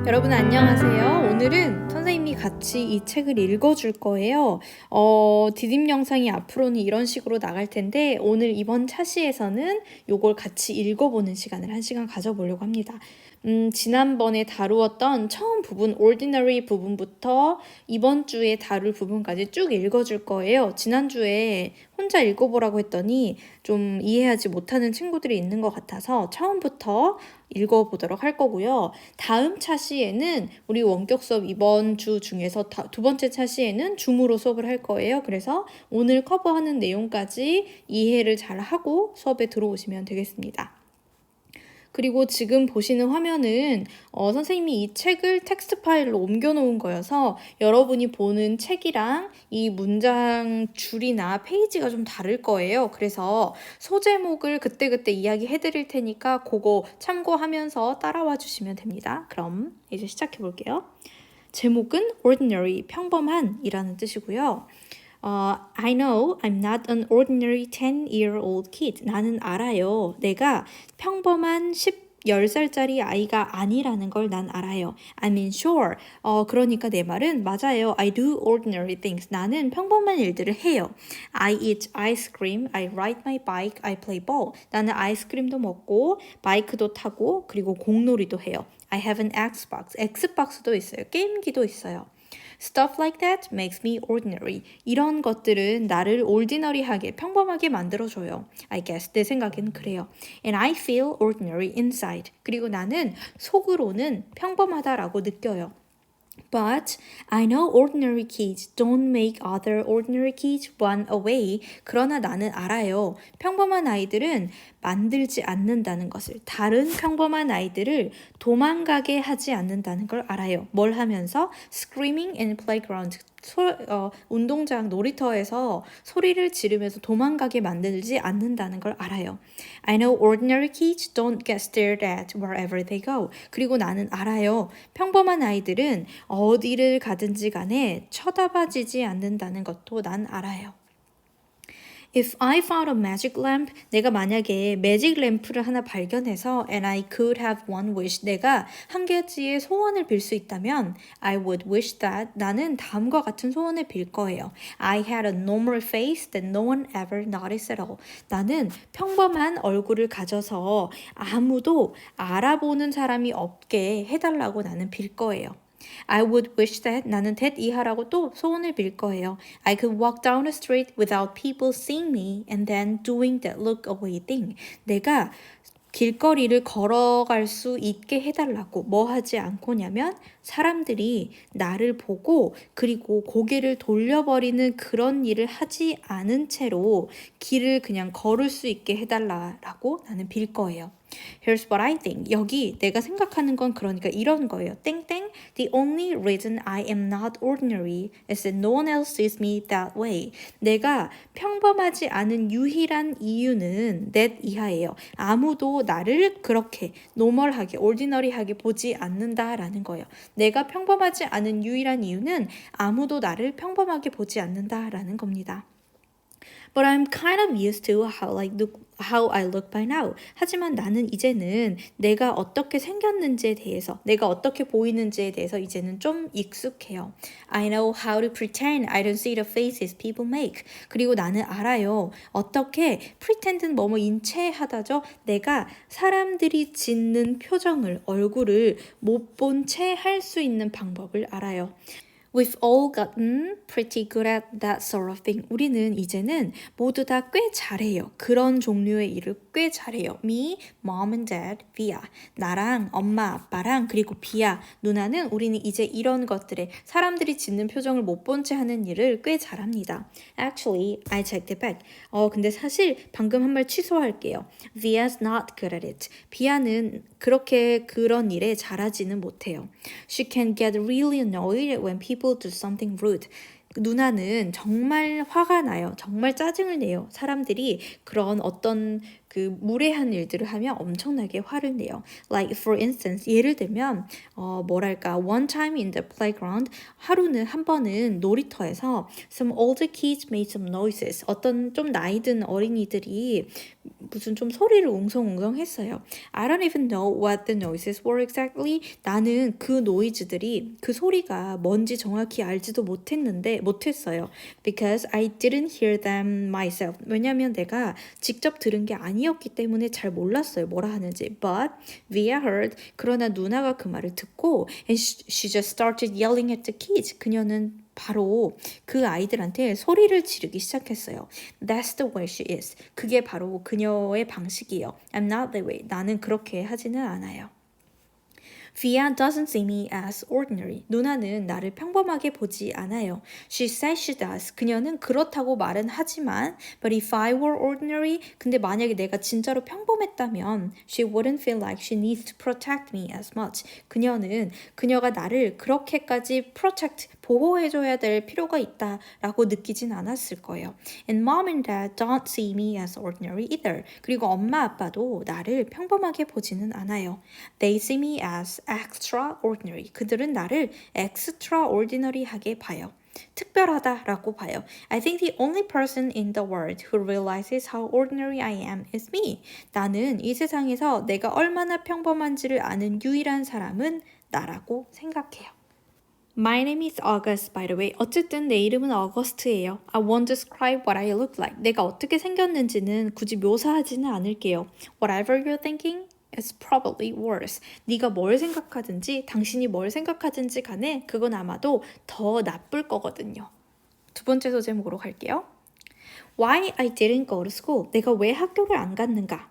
여러분 안녕하세요. 오늘은 선생님이 같이 이 책을 읽어줄 거예요. 디딤 영상이 앞으로는 이런 식으로 나갈 텐데 오늘 이번 차시에서는 요걸 같이 읽어보는 시간을 1시간 가져보려고 합니다. 지난번에 다루었던 처음 부분, ordinary 부분부터 이번 주에 다룰 부분까지 쭉 읽어줄 거예요. 지난주에 혼자 읽어보라고 했더니 좀 이해하지 못하는 친구들이 있는 것 같아서 처음부터 읽어보도록 할 거고요. 다음 차시에는 우리 원격 수업 이번 주 중에서 두 번째 차시에는 줌으로 수업을 할 거예요. 그래서 오늘 커버하는 내용까지 이해를 잘 하고 수업에 들어오시면 되겠습니다. 그리고 지금 보시는 화면은 선생님이 이 책을 텍스트 파일로 옮겨놓은 거여서 여러분이 보는 책이랑 이 문장 줄이나 페이지가 좀 다를 거예요. 그래서 소제목을 그때그때 이야기해 드릴 테니까 그거 참고하면서 따라와 주시면 됩니다. 그럼 이제 시작해 볼게요. 제목은 ordinary, 평범한 이라는 뜻이고요. I know I'm not an ordinary 10-year-old kid. 나는 알아요. 내가 평범한 10살짜리 아이가 아니라는 걸 난 알아요. I mean sure. 그러니까 내 말은 맞아요. I do ordinary things. 나는 평범한 일들을 해요. I eat ice cream. I ride my bike. I play ball. 나는 아이스크림도 먹고 바이크도 타고 그리고 공놀이도 해요. I have an Xbox. 엑스박스도 있어요. 게임기도 있어요. Stuff like that makes me ordinary. 이런 것들은 나를 ordinary하게, 평범하게 만들어줘요. I guess 내 생각엔 그래요. And I feel ordinary inside. 그리고 나는 속으로는 평범하다라고 느껴요. But I know ordinary kids don't make other ordinary kids run away. 그러나 나는 알아요. 평범한 아이들은 만들지 않는다는 것을, 다른 평범한 아이들을 도망가게 하지 않는다는 걸 알아요. 뭘 하면서? Screaming in playground. 운동장 놀이터에서 소리를 지르면서 도망가게 만들지 않는다는 걸 알아요. I know ordinary kids don't get stared at wherever they go. 그리고 나는 알아요. 평범한 아이들은 어디를 가든지 간에 쳐다봐지지 않는다는 것도 난 알아요. If I found a magic lamp, 내가 만약에 매직 램프를 하나 발견해서 and I could have one wish, 내가 한 가지의 소원을 빌 수 있다면 I would wish that, 나는 다음과 같은 소원을 빌 거예요. I had a normal face that no one ever noticed at all. 나는 평범한 얼굴을 가져서 아무도 알아보는 사람이 없게 해달라고 나는 빌 거예요. I would wish that, 나는 that 이하라고 또 소원을 빌 거예요. I could walk down the street without people seeing me and then doing that look away thing. 내가 길거리를 걸어갈 수 있게 해달라고 뭐 하지 않고냐면 사람들이 나를 보고 그리고 고개를 돌려버리는 그런 일을 하지 않은 채로 길을 그냥 걸을 수 있게 해달라고 나는 빌 거예요. Here's what I think. 여기 내가 생각하는 건 그러니까 이런 거예요. 땡땡. The only reason I am not ordinary is that no one else sees me that way. 내가 평범하지 않은 유일한 이유는 that 이하예요. 아무도 나를 그렇게 노멀하게, ordinary하게 보지 않는다라는 거예요. 내가 평범하지 않은 유일한 이유는 아무도 나를 평범하게 보지 않는다라는 겁니다. But I'm kind of used to how I look by now. 하지만 나는 이제는 내가 어떻게 생겼는지에 대해서, 내가 어떻게 보이는지에 대해서 이제는 좀 익숙해요. I know how to pretend I don't see the faces people make. 그리고 나는 알아요. 어떻게 pretend는 뭐뭐 인체하다죠? 내가 사람들이 짓는 표정을, 얼굴을 못 본 채 할 수 있는 방법을 알아요. We've all gotten pretty good at that sort of thing. 우리는 이제는 모두 다 꽤 잘해요. 그런 종류의 일을 꽤 잘해요. Me, mom and dad, Via. 나랑 엄마, 아빠랑 그리고 비아, 누나는 우리는 이제 이런 것들에 사람들이 짓는 표정을 못 본 채 하는 일을 꽤 잘합니다. Actually, I checked it back. 근데 사실 방금 한 말 취소할게요. Via's not good at it. 비아는 그렇게 그런 일에 잘하지는 못해요. She can get really annoyed when people do something rude. 누나는 정말 화가 나요. 정말 짜증을 내요. 사람들이 그런 어떤 그 무례한 일들을 하면 엄청나게 화를 내요. Like for instance, 예를 들면 뭐랄까 one time in the playground 하루는 한 번은 놀이터에서 some older kids made some noises. 어떤 좀 나이 든 어린이들이 무슨 좀 소리를 웅성웅성 했어요. I don't even know what the noises were exactly. 나는 그 노이즈들이 그 소리가 뭔지 정확히 알지도 못했어요. Because I didn't hear them myself. 왜냐면 내가 직접 들은 게 아니었기 때문에 잘 몰랐어요. 뭐라 하는지. But Via heard. 그러나 누나가 그 말을 듣고 and she just started yelling at the kids. 그녀는 바로 그 아이들한테 소리를 지르기 시작했어요. That's the way she is. 그게 바로 그녀의 방식이에요. I'm not that way. 나는 그렇게 하지는 않아요. Via doesn't see me as ordinary. 누나는 나를 평범하게 보지 않아요. She says she does. 그녀는 그렇다고 말은 하지만 But if I were ordinary, 근데 만약에 내가 진짜로 평범했다면 She wouldn't feel like she needs to protect me as much. 그녀가 나를 그렇게까지 protect, 보호해줘야 될 필요가 있다라고 느끼진 않았을 거예요. And mom and dad don't see me as ordinary either. 그리고 엄마 아빠도 나를 평범하게 보지는 않아요. They see me as extraordinary. 그들은 나를 extraordinary하게 봐요. 특별하다라고 봐요. I think the only person in the world who realizes how ordinary I am is me. 나는 이 세상에서 내가 얼마나 평범한지를 아는 유일한 사람은 나라고 생각해요. My name is August, by the way. 어쨌든 내 이름은 어거스트예요. I won't describe what I look like. 내가 어떻게 생겼는지는 굳이 묘사하지는 않을게요. Whatever you're thinking, it's probably worse. 네가 뭘 생각하든지, 당신이 뭘 생각하든지 간에 그건 아마도 더 나쁠 거거든요. 두 번째 소제목으로 갈게요. Why I didn't go to school. 내가 왜 학교를 안 갔는가?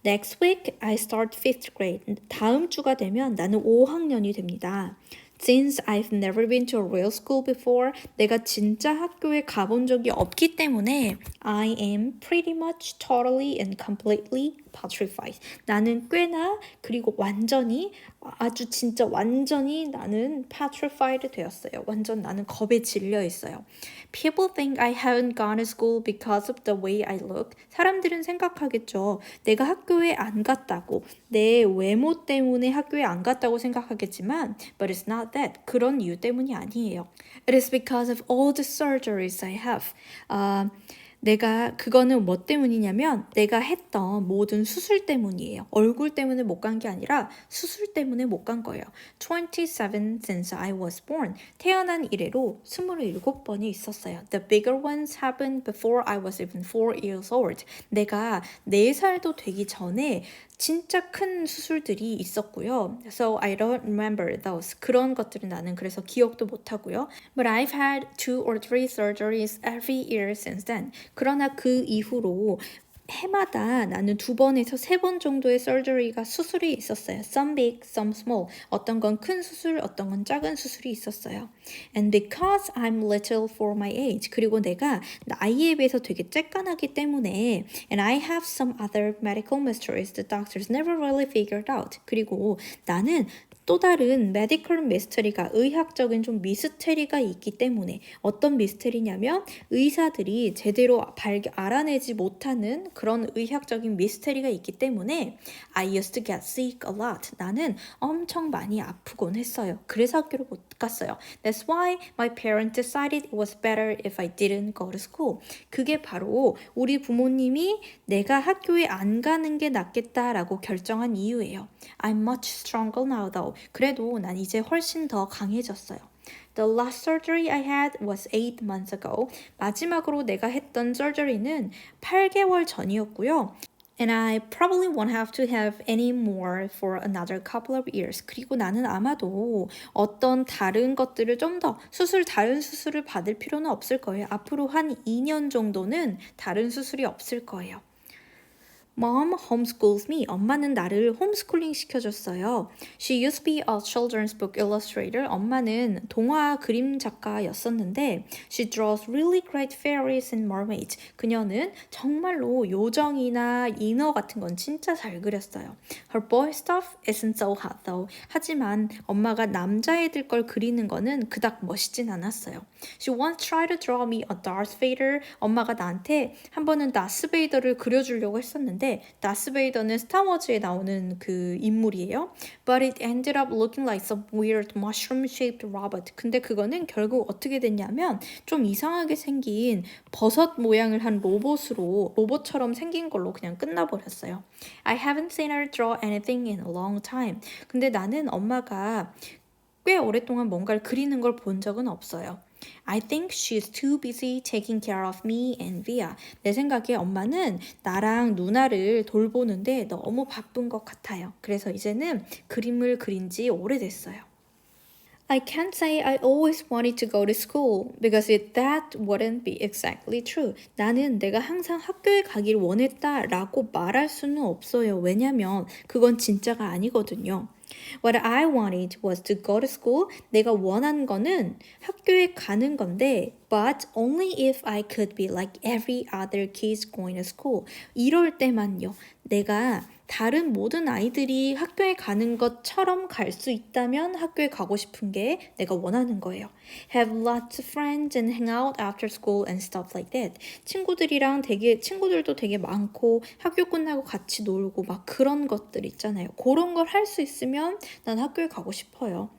Next week, I start 5th grade. 다음 주가 되면 나는 5학년이 됩니다. Since I've never been to a real school before, 내가 진짜 학교에 가본 적이 없기 때문에 I am pretty much totally and completely petrified. 나는 꽤나 그리고 완전히 아주 진짜 완전히 나는 petrified 되었어요. 완전 나는 겁에 질려 있어요. People think I haven't gone to school because of the way I look. 사람들은 생각하겠죠. 내가 학교에 안 갔다고. 내 외모 때문에 학교에 안 갔다고 생각하겠지만 But it's not that. 그런 이유 때문이 아니에요. It is because of all the surgeries I have. 그거는 뭐 때문이냐면 내가 했던 모든 수술 때문이에요. 얼굴 때문에 못 간 게 아니라 수술 때문에 못 간 거예요. 27 since I was born. 태어난 이래로 27번이 있었어요. The bigger ones happened before I was even 4 years old. 내가 4살도 되기 전에 진짜 큰 수술들이 있었고요. So I don't remember those. 그런 것들은 나는 그래서 기억도 못하고요. But I've had 2 or 3 surgeries every year since then. 그러나 그 이후로 해마다 나는 2번에서 3번 정도의 수술이 있었어요. Some big, some small. 어떤 건 큰 수술, 어떤 건 작은 수술이 있었어요. And because I'm little for my age. 그리고 내가 나이에 비해서 되게 쬐깐하기 때문에 And I have some other medical mysteries the doctors never really figured out. 그리고 나는 또 다른 메디컬 미스터리가 의학적인 좀 미스테리가 있기 때문에 어떤 미스테리냐면 의사들이 제대로 알아내지 못하는 그런 의학적인 미스테리가 있기 때문에 I used to get sick a lot. 나는 엄청 많이 아프곤 했어요. 그래서 학교를 못 갔어요. That's why my parents decided it was better if I didn't go to school. 그게 바로 우리 부모님이 내가 학교에 안 가는 게 낫겠다라고 결정한 이유예요. I'm much stronger now though. 그래도 난 이제 훨씬 더 강해졌어요. The last surgery I had was 8 months ago. 마지막으로 내가 했던 surgery는 8개월 전이었고요. And I probably won't have to have any more for another couple of years. 그리고 나는 아마도 어떤 다른 것들을 다른 수술을 받을 필요는 없을 거예요. 앞으로 한 2년 정도는 다른 수술이 없을 거예요. Mom homeschools me. 엄마는 나를 홈스쿨링 시켜줬어요. She used to be a children's book illustrator. 엄마는 동화 그림 작가였었는데 She draws really great fairies and mermaids. 그녀는 정말로 요정이나 인어 같은 건 진짜 잘 그렸어요. Her boy stuff isn't so hot though. 하지만 엄마가 남자애들 걸 그리는 거는 그닥 멋있진 않았어요. She once tried to draw me a Darth Vader. 엄마가 나한테 한 번은 다스베이더를 그려주려고 했었는데 있는데 다스베이더는 스타워즈에 나오는 그 인물이에요. But it ended up looking like some weird mushroom-shaped robot. 근데 그거는 결국 어떻게 됐냐면 좀 이상하게 생긴 버섯 모양을 한 로봇처럼 생긴 걸로 그냥 끝나버렸어요. I haven't seen her draw anything in a long time. 근데 나는 엄마가 꽤 오랫동안 뭔가를 그리는 걸 본 적은 없어요. I think she's too busy taking care of me and Via. 내 생각에 엄마는 나랑 누나를 돌보는데 너무 바쁜 것 같아요. 그래서 이제는 그림을 그린 지 오래됐어요. I can't say I always wanted to go to school because that wouldn't be exactly true. 나는 내가 항상 학교에 가길 원했다라고 말할 수는 없어요. 왜냐면 그건 진짜가 아니거든요. What I wanted was to go to school. 내가 원한 거는 학교에 가는 건데 but only if I could be like every other kids going to school. 이럴 때만요. 내가 다른 모든 아이들이 학교에 가는 것처럼 갈 수 있다면 학교에 가고 싶은 게 내가 원하는 거예요. Have lots of friends and hang out after school and stuff like that. 친구들도 되게 많고 학교 끝나고 같이 놀고 막 그런 것들 있잖아요. 그런 걸 할 수 있으면 난 학교에 가고 싶어요.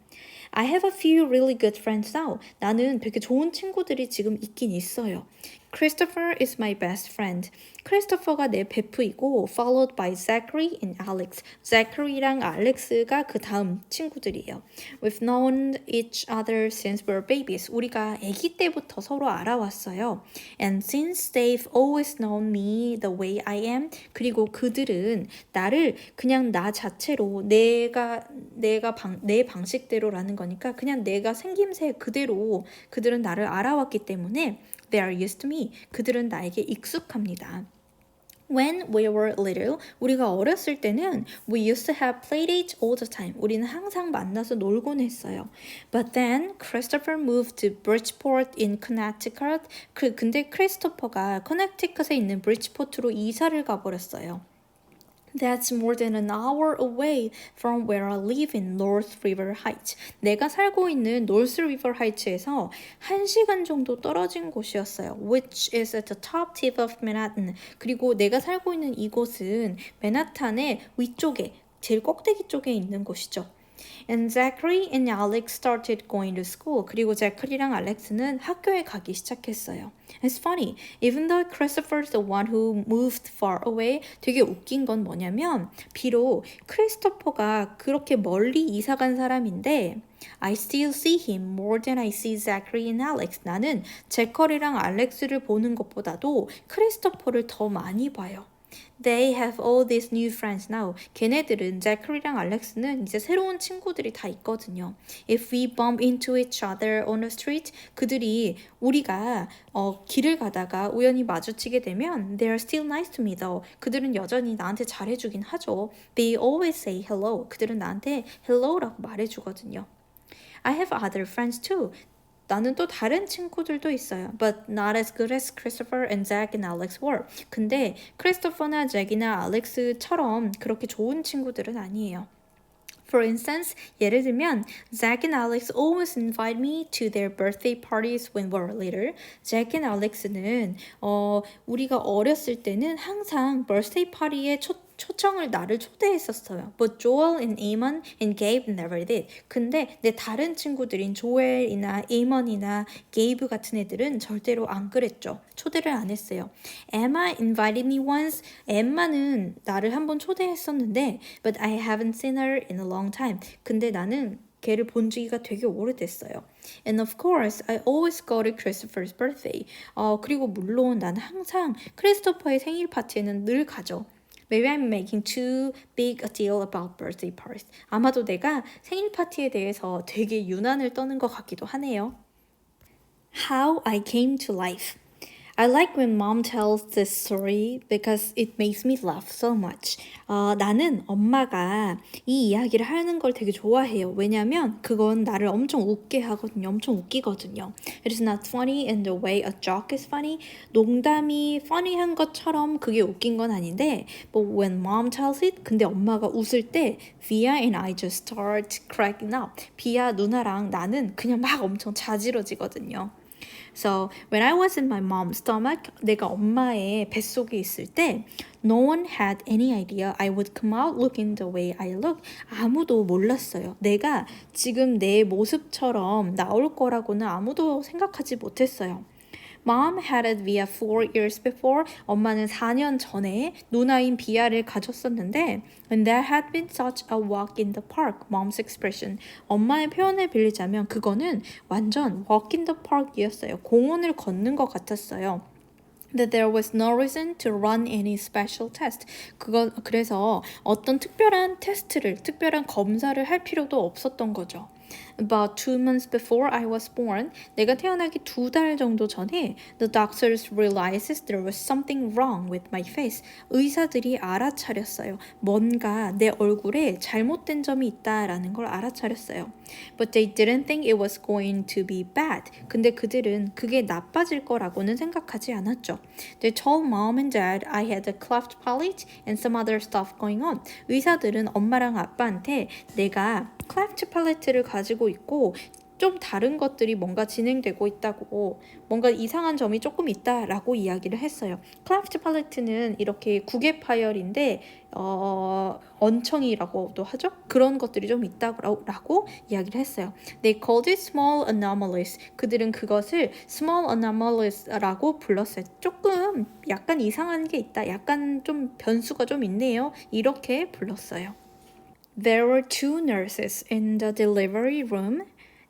I have a few really good friends now. 나는 되게 좋은 친구들이 지금 있긴 있어요. Christopher is my best friend. 크리스토퍼가 내 베프이고 followed by Zachary and Alex. Zachary랑 Alex가 그 다음 친구들이에요. We've known each other since we were babies. 우리가 아기 때부터 서로 알아왔어요. And since they've always known me the way I am, 그리고 그들은 나를 그냥 나 자체로 내 방식대로라는 거니까 그냥 내가 생김새 그대로 그들은 나를 알아왔기 때문에 They are used to me. 그들은 나에게 익숙합니다. When we were little, 우리가 어렸을 때는 we used to have playdates all the time. 우리는 항상 만나서 놀곤 했어요. But then Christopher moved to Bridgeport in Connecticut. 근데 크리스토퍼가 커넥티컷에 있는 브리지포트로 이사를 가버렸어요. That's more than an hour away from where I live in North River Heights. 내가 살고 있는 North River Heights에서 1시간 정도 떨어진 곳이었어요. Which is at the top tip of Manhattan. 그리고 내가 살고 있는 이곳은 맨하탄의 위쪽에, 제일 꼭대기 쪽에 있는 곳이죠. And Zachary and Alex started going to school. 그리고 제크리랑 알렉스는 학교에 가기 시작했어요. It's funny. Even though Christopher's the one who moved far away, 되게 웃긴 건 뭐냐면 비록 크리스토퍼가 그렇게 멀리 이사 간 사람인데 I still see him more than I see Zachary and Alex. 나는 제커리랑 알렉스를 보는 것보다도 크리스토퍼를 더 많이 봐요. They have all these new friends now. 걔네들은 제크리랑 알렉스는 이제 새로운 친구들이 다 있거든요. If we bump into each other on the street, 우리가 길을 가다가 우연히 마주치게 되면 They are still nice to me though. 그들은 여전히 나한테 잘해주긴 하죠. They always say hello. 그들은 나한테 hello라고 말해주거든요. I have other friends too. 나는 또 다른 친구들도 있어요. But not as good as Christopher and Zach and Alex were. 근데 크리스토퍼나 잭이나 알렉스처럼 그렇게 좋은 친구들은 아니에요. For instance, 예를 들면 Zach and Alex always invite me to their birthday parties when we were little. Zach and Alex는 우리가 어렸을 때는 항상 birthday party에 초청을 나를 초대했었어요. But Joel and Eamon and Gabe never did. 근데 내 다른 친구들인 조엘이나 에이먼이나 게이브 같은 애들은 절대로 안 그랬죠. 초대를 안 했어요. Emma invited me once. 엠마는 나를 한번 초대했었는데 But I haven't seen her in a long time. 근데 나는 걔를 본 지가 되게 오래됐어요. And of course, I always go to Christopher's birthday. 그리고 물론 나는 항상 크리스토퍼의 생일 파티에는 늘 가죠. Maybe I'm making too big a deal about birthday parties. 아마도 내가 생일 파티에 대해서 되게 유난을 떠는 것 같기도 하네요. How I came to life. I like when mom tells this story because it makes me laugh so much. 나는 엄마가 이 이야기를 하는 걸 되게 좋아해요. 왜냐면 그건 나를 엄청 웃게 하거든요. 엄청 웃기거든요. It is not funny in the way a joke is funny. 농담이 funny한 것처럼 그게 웃긴 건 아닌데 But when mom tells it, 근데 엄마가 웃을 때 Via and I just start cracking up. 비아 누나랑 나는 그냥 막 엄청 자지러지거든요. So when I was in my mom's stomach, 내가 엄마의 뱃속에 있을 때 no one had any idea I would come out looking the way I look. 아무도 몰랐어요. 내가 지금 내 모습처럼 나올 거라고는 아무도 생각하지 못했어요. Mom had it via 4 years before. 엄마는 4년 전에 누나인 비아를 가졌었는데 and that had been such a walk in the park. Mom's expression. 엄마의 표현을 빌리자면 그거는 완전 walk in the park이었어요. 공원을 걷는 것 같았어요. That there was no reason to run any special test. 그래서 어떤 특별한 검사를 할 필요도 없었던 거죠. About 2 months before I was born, 내가 태어나기 2달 정도 전에 the doctors realized there was something wrong with my face. 의사들이 알아차렸어요. 뭔가 내 얼굴에 잘못된 점이 있다라는 걸 알아차렸어요. But they didn't think it was going to be bad. 근데 그들은 그게 나빠질 거라고는 생각하지 않았죠. They told mom and dad I had a cleft palate and some other stuff going on. 의사들은 엄마랑 아빠한테 내가 cleft palate를 가지고 있고 좀 다른 것들이 뭔가 진행되고 있다고 뭔가 이상한 점이 조금 있다라고 이야기를 했어요. cleft palate는 이렇게 구개 파열인데 언청이라고도 하죠. 그런 것들이 좀 있다고 이야기를 했어요. They called it small anomalies. 그들은 그것을 small anomalies라고 불렀어요. 조금 약간 이상한 게 있다. 약간 좀 변수가 좀 있네요. 이렇게 불렀어요. There were 2 nurses in the delivery room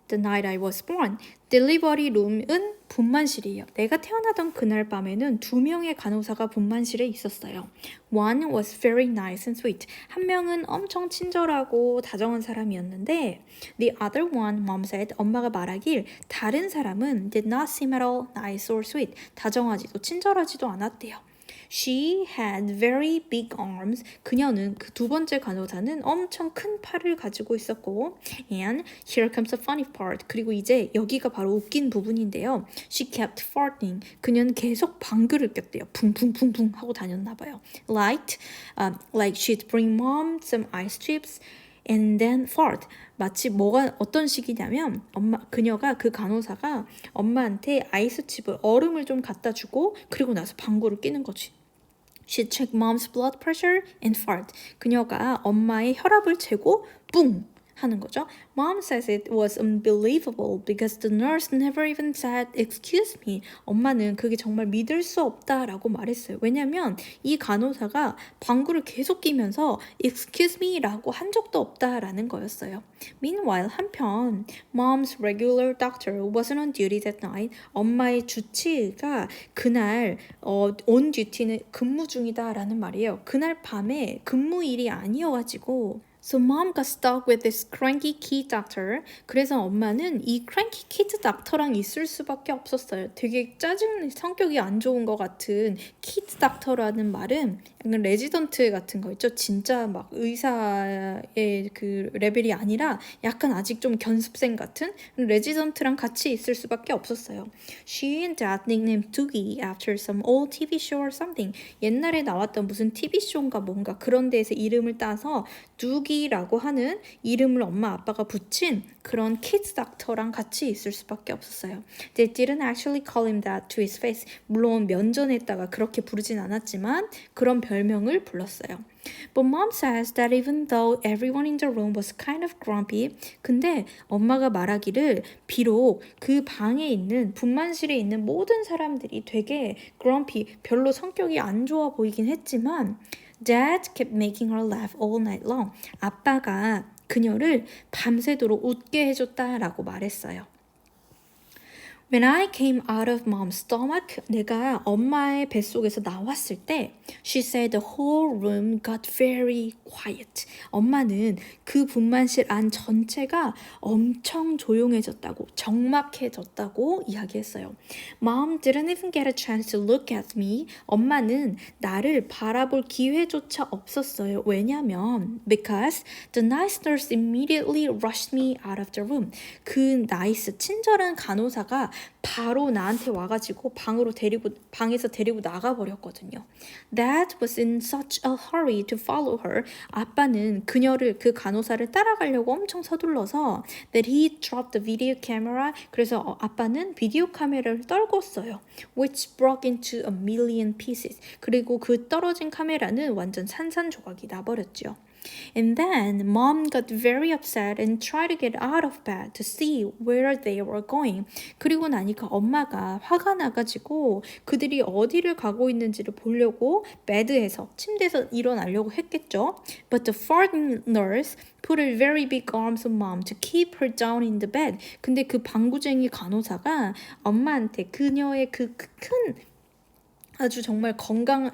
the night I was born. 딜리버리 룸은 분만실이에요. 내가 태어나던 그날 밤에는 2명의 간호사가 분만실에 있었어요. One was very nice and sweet. 한 명은 엄청 친절하고 다정한 사람이었는데 The other one, mom said, 엄마가 말하길 다른 사람은 did not seem at all nice or sweet. 다정하지도 친절하지도 않았대요. She had very big arms. 그녀는 그 2번째 간호사는 엄청 큰 팔을 가지고 있었고 And here comes the funny part. 그리고 이제 여기가 바로 웃긴 부분인데요. She kept farting. 그녀는 계속 방귀를 꼈대요. 붕붕붕붕 하고 다녔나 봐요. Like she'd bring mom some ice chips and then fart. 마치 어떤 식이냐면 그녀가 그 간호사가 엄마한테 아이스칩을 얼음을 좀 갖다 주고 그리고 나서 방구를 끼는 거지. She checked mom's blood pressure and fart. 그녀가 엄마의 혈압을 재고 뿡 하는 거죠. Mom says it was unbelievable because the nurse never even said excuse me. 엄마는 그게 정말 믿을 수 없다라고 말했어요. 왜냐면 이 간호사가 방구를 계속 끼면서 excuse me라고 한 적도 없다라는 거였어요. Meanwhile, 한편 Mom's regular doctor wasn't on duty that night. 엄마의 주치의가 그날 on duty는 근무 중이다라는 말이에요. 그날 밤에 근무일이 아니어가지고 So mom got stuck with this cranky kid doctor. 그래서 엄마는 이 cranky kid doctor랑 있을 수밖에 없었어요. 되게 성격이 안 좋은 것 같은 kid doctor라는 말은 약간 레지던트 같은 거 있죠. 진짜 막 의사의 그 레벨이 아니라 약간 아직 좀 견습생 같은 레지던트랑 같이 있을 수밖에 없었어요. She and dad nicknamed Doogie after some old TV show or something. 옛날에 나왔던 무슨 TV쇼인가 뭔가 그런 데에서 이름을 따서 두기라고 하는 이름을 엄마 아빠가 붙인 그런 키즈 닥터랑 같이 있을 수밖에 없었어요. They didn't actually call him that to his face. 물론 면전에다가 그렇게 부르진 않았지만 그런 별명을 불렀어요. But mom says that even though everyone in the room was kind of grumpy, 근데 엄마가 말하기를 비록 그 방에 있는 분만실에 있는 모든 사람들이 되게 grumpy, 별로 성격이 안 좋아 보이긴 했지만 Dad kept making her laugh all night long. 아빠가 그녀를 밤새도록 웃게 해줬다라고 말했어요. When I came out of mom's stomach, 내가 엄마의 뱃속에서 나왔을 때 She said the whole room got very quiet. 엄마는 그 분만실 안 전체가 엄청 조용해졌다고, 적막해졌다고 이야기했어요. Mom didn't even get a chance to look at me. 엄마는 나를 바라볼 기회조차 없었어요. 왜냐면 because the nice nurse immediately rushed me out of the room. 그 나이스, 친절한 간호사가 바로 나한테 와가지고 방에서 데리고 나가버렸거든요. Dad was in such a hurry to follow her. 아빠는 그 간호사를 따라가려고 엄청 서둘러서 that he dropped the video camera. 그래서 아빠는 비디오 카메라를 떨궜어요. Which broke into a million pieces. 그리고 그 떨어진 카메라는 완전 산산조각이 나버렸죠. And then mom got very upset and tried to get out of bed to see where they were going. 그리고 나니까 엄마가 화가 나가지고 그들이 어디를 가고 있는지를 보려고 침대에서 일어나려고 했겠죠. But the foreign nurse put her very big arms on mom to keep her down in the bed. 근데 그 방구쟁이 간호사가 엄마한테 그녀의 큰 아주 정말 큰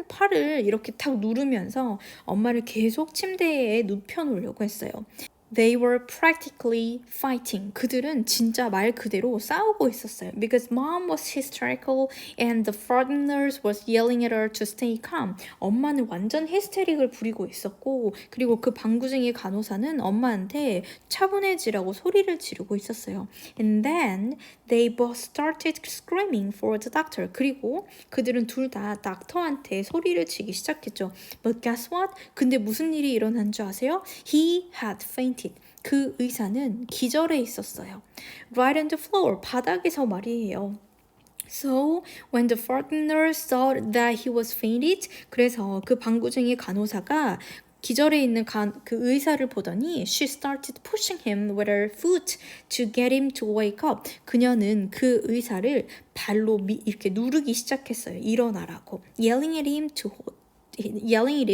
팔을 이렇게 탁 누르면서 엄마를 계속 침대에 눕혀놓으려고 했어요. They were practically fighting. 그들은 진짜 말 그대로 싸우고 있었어요. Because mom was hysterical and the foreign nurse was yelling at her to stay calm. 엄마는 완전 히스테릭을 부리고 있었고 그리고 그 방구쟁이 간호사는 엄마한테 차분해지라고 소리를 지르고 있었어요. And then they both started screaming for the doctor. 그리고 그들은 둘 다 닥터한테 소리를 치기 시작했죠. But guess what? 근데 무슨 일이 일어난 줄 아세요? He had fainted. 그 의사는 기절해 있었어요. Right on the floor, 바닥에서 말이에요. So when the foreign nurse saw that he was fainted, 그래서 그 방구쟁이 간호사가 기절해 있는 그 의사를 보더니 she started pushing him with her foot to get him to wake up. 그녀는 그 의사를 발로 이렇게 누르기 시작했어요. 일어나라고. Yelling at him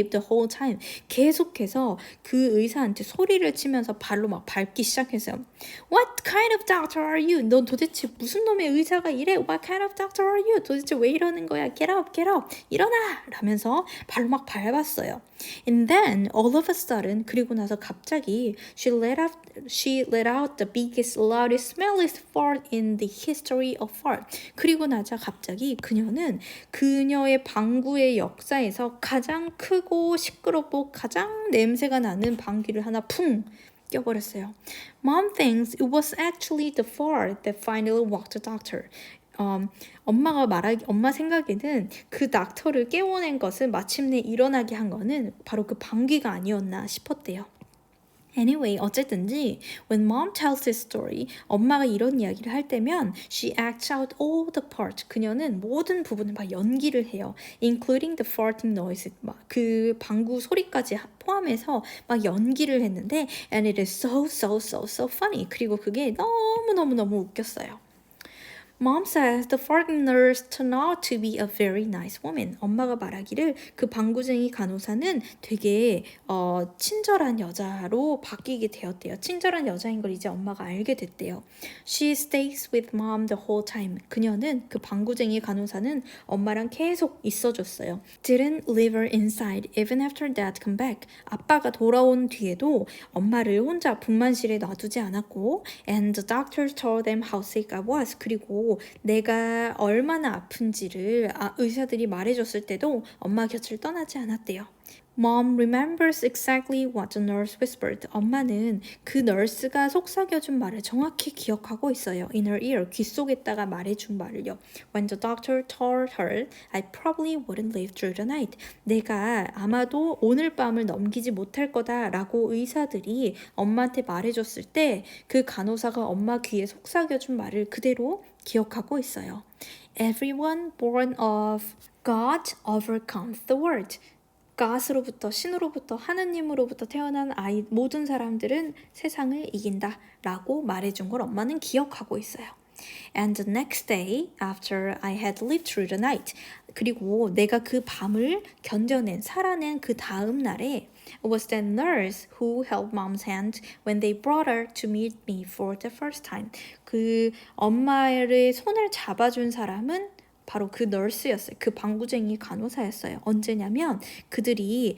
the whole time. 계속해서 그 의사한테 소리를 치면서 발로 막 밟기 시작했어요. What kind of doctor are you? 넌 도대체 무슨 놈의 의사가 이래? What kind of doctor are you? 도대체 왜 이러는 거야? Get up, get up. 일어나! 라면서 발로 막 밟았어요. And then all of a sudden 그리고 나서 갑자기 she let out the biggest, loudest, smelliest fart in the history of fart. 그리고 나자 갑자기 그녀의 방구의 역사에서 가장 크고 시끄럽고 가장 냄새가 나는 방귀를 하나 풍 껴버렸어요. Mom thinks it was actually the fart that finally woke the doctor. 엄마 생각에는 그 닥터를 깨워낸 것은 마침내 일어나게 한 거는 바로 그 방귀가 아니었나 싶었대요. Anyway, 어쨌든지 when mom tells this story, 엄마가 이런 이야기를 할 때면 she acts out all the parts. 그녀는 모든 부분을 막 연기를 해요. Including the farting noise. 그 방구 소리까지 포함해서 막 연기를 했는데 and it is so funny. 그리고 그게 너무 웃겼어요. Mom says the foreign nurse turned out to be a very nice woman. 엄마가 말하기를 그 방구쟁이 간호사는 되게 친절한 여자로 바뀌게 되었대요. 친절한 여자인 걸 이제 엄마가 알게 됐대요. She stays with mom the whole time. 그 방구쟁이 간호사는 엄마랑 계속 있어줬어요. Didn't leave her inside even after dad come back. 아빠가 돌아온 뒤에도 엄마를 혼자 분만실에 놔두지 않았고 and the doctor told them how sick I was. 그리고 내가 얼마나 아픈지를 의사들이 말해줬을 때도 엄마 곁을 떠나지 않았대요. Mom remembers exactly what the nurse whispered. 엄마는 그 널스가 속삭여준 말을 정확히 기억하고 있어요. In her ear, 귀 속에다가 말해준 말을요. When the doctor told her, I probably wouldn't live through the night. 내가 아마도 오늘 밤을 넘기지 못할 거다라고 의사들이 엄마한테 말해줬을 때 그 간호사가 엄마 귀에 속삭여준 말을 그대로 기억하고 있어요. Everyone born of God overcomes the world. God으로부터, 신으로부터, 하느님으로부터 태어난 모든 사람들은 세상을 이긴다 라고 말해준 걸 엄마는 기억하고 있어요. And the next day, after I had lived through the night, 그리고 내가 그 밤을 살아낸 그 다음 날에 It was that nurse who held mom's hand when they brought her to meet me for the first time. 그 엄마의 손을 잡아준 사람은 바로 그 널스였어요. 그 방구쟁이 간호사였어요. 언제냐면 그들이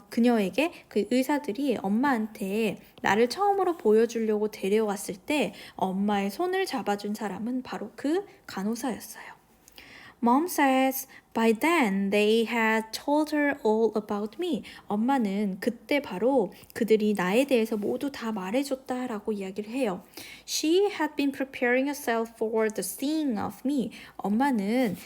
그녀에게 그 의사들이 엄마한테 나를 처음으로 보여주려고 데려왔을 때 엄마의 손을 잡아준 사람은 바로 그 간호사였어요. Mom says by then they had told her all about me. 엄마는 그때 바로 그들이 나에 대해서 모두 다 말해줬다라고 이야기를 해요. She had been preparing herself for the seeing of me. 엄마는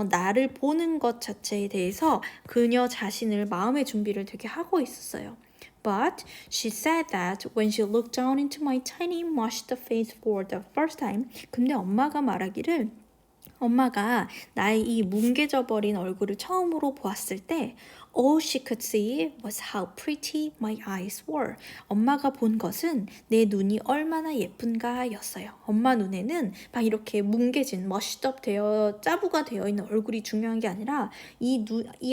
나를 보는 것 자체에 대해서 그녀 자신을 마음의 준비를 되게 하고 있었어요. But she said that when she looked down into my tiny mushed face for the first time, 근데 엄마가 말하기를 엄마가 나의 이 뭉개져 버린 얼굴을 처음으로 보았을 때 all she could see was how pretty my eyes were. 엄마가 본 것은 내 눈이 얼마나 예쁜가 였어요. 엄마 눈에는 막 이렇게 뭉개진 머시업 되어 짜부가 되어 있는 얼굴이 중요한 게 아니라 이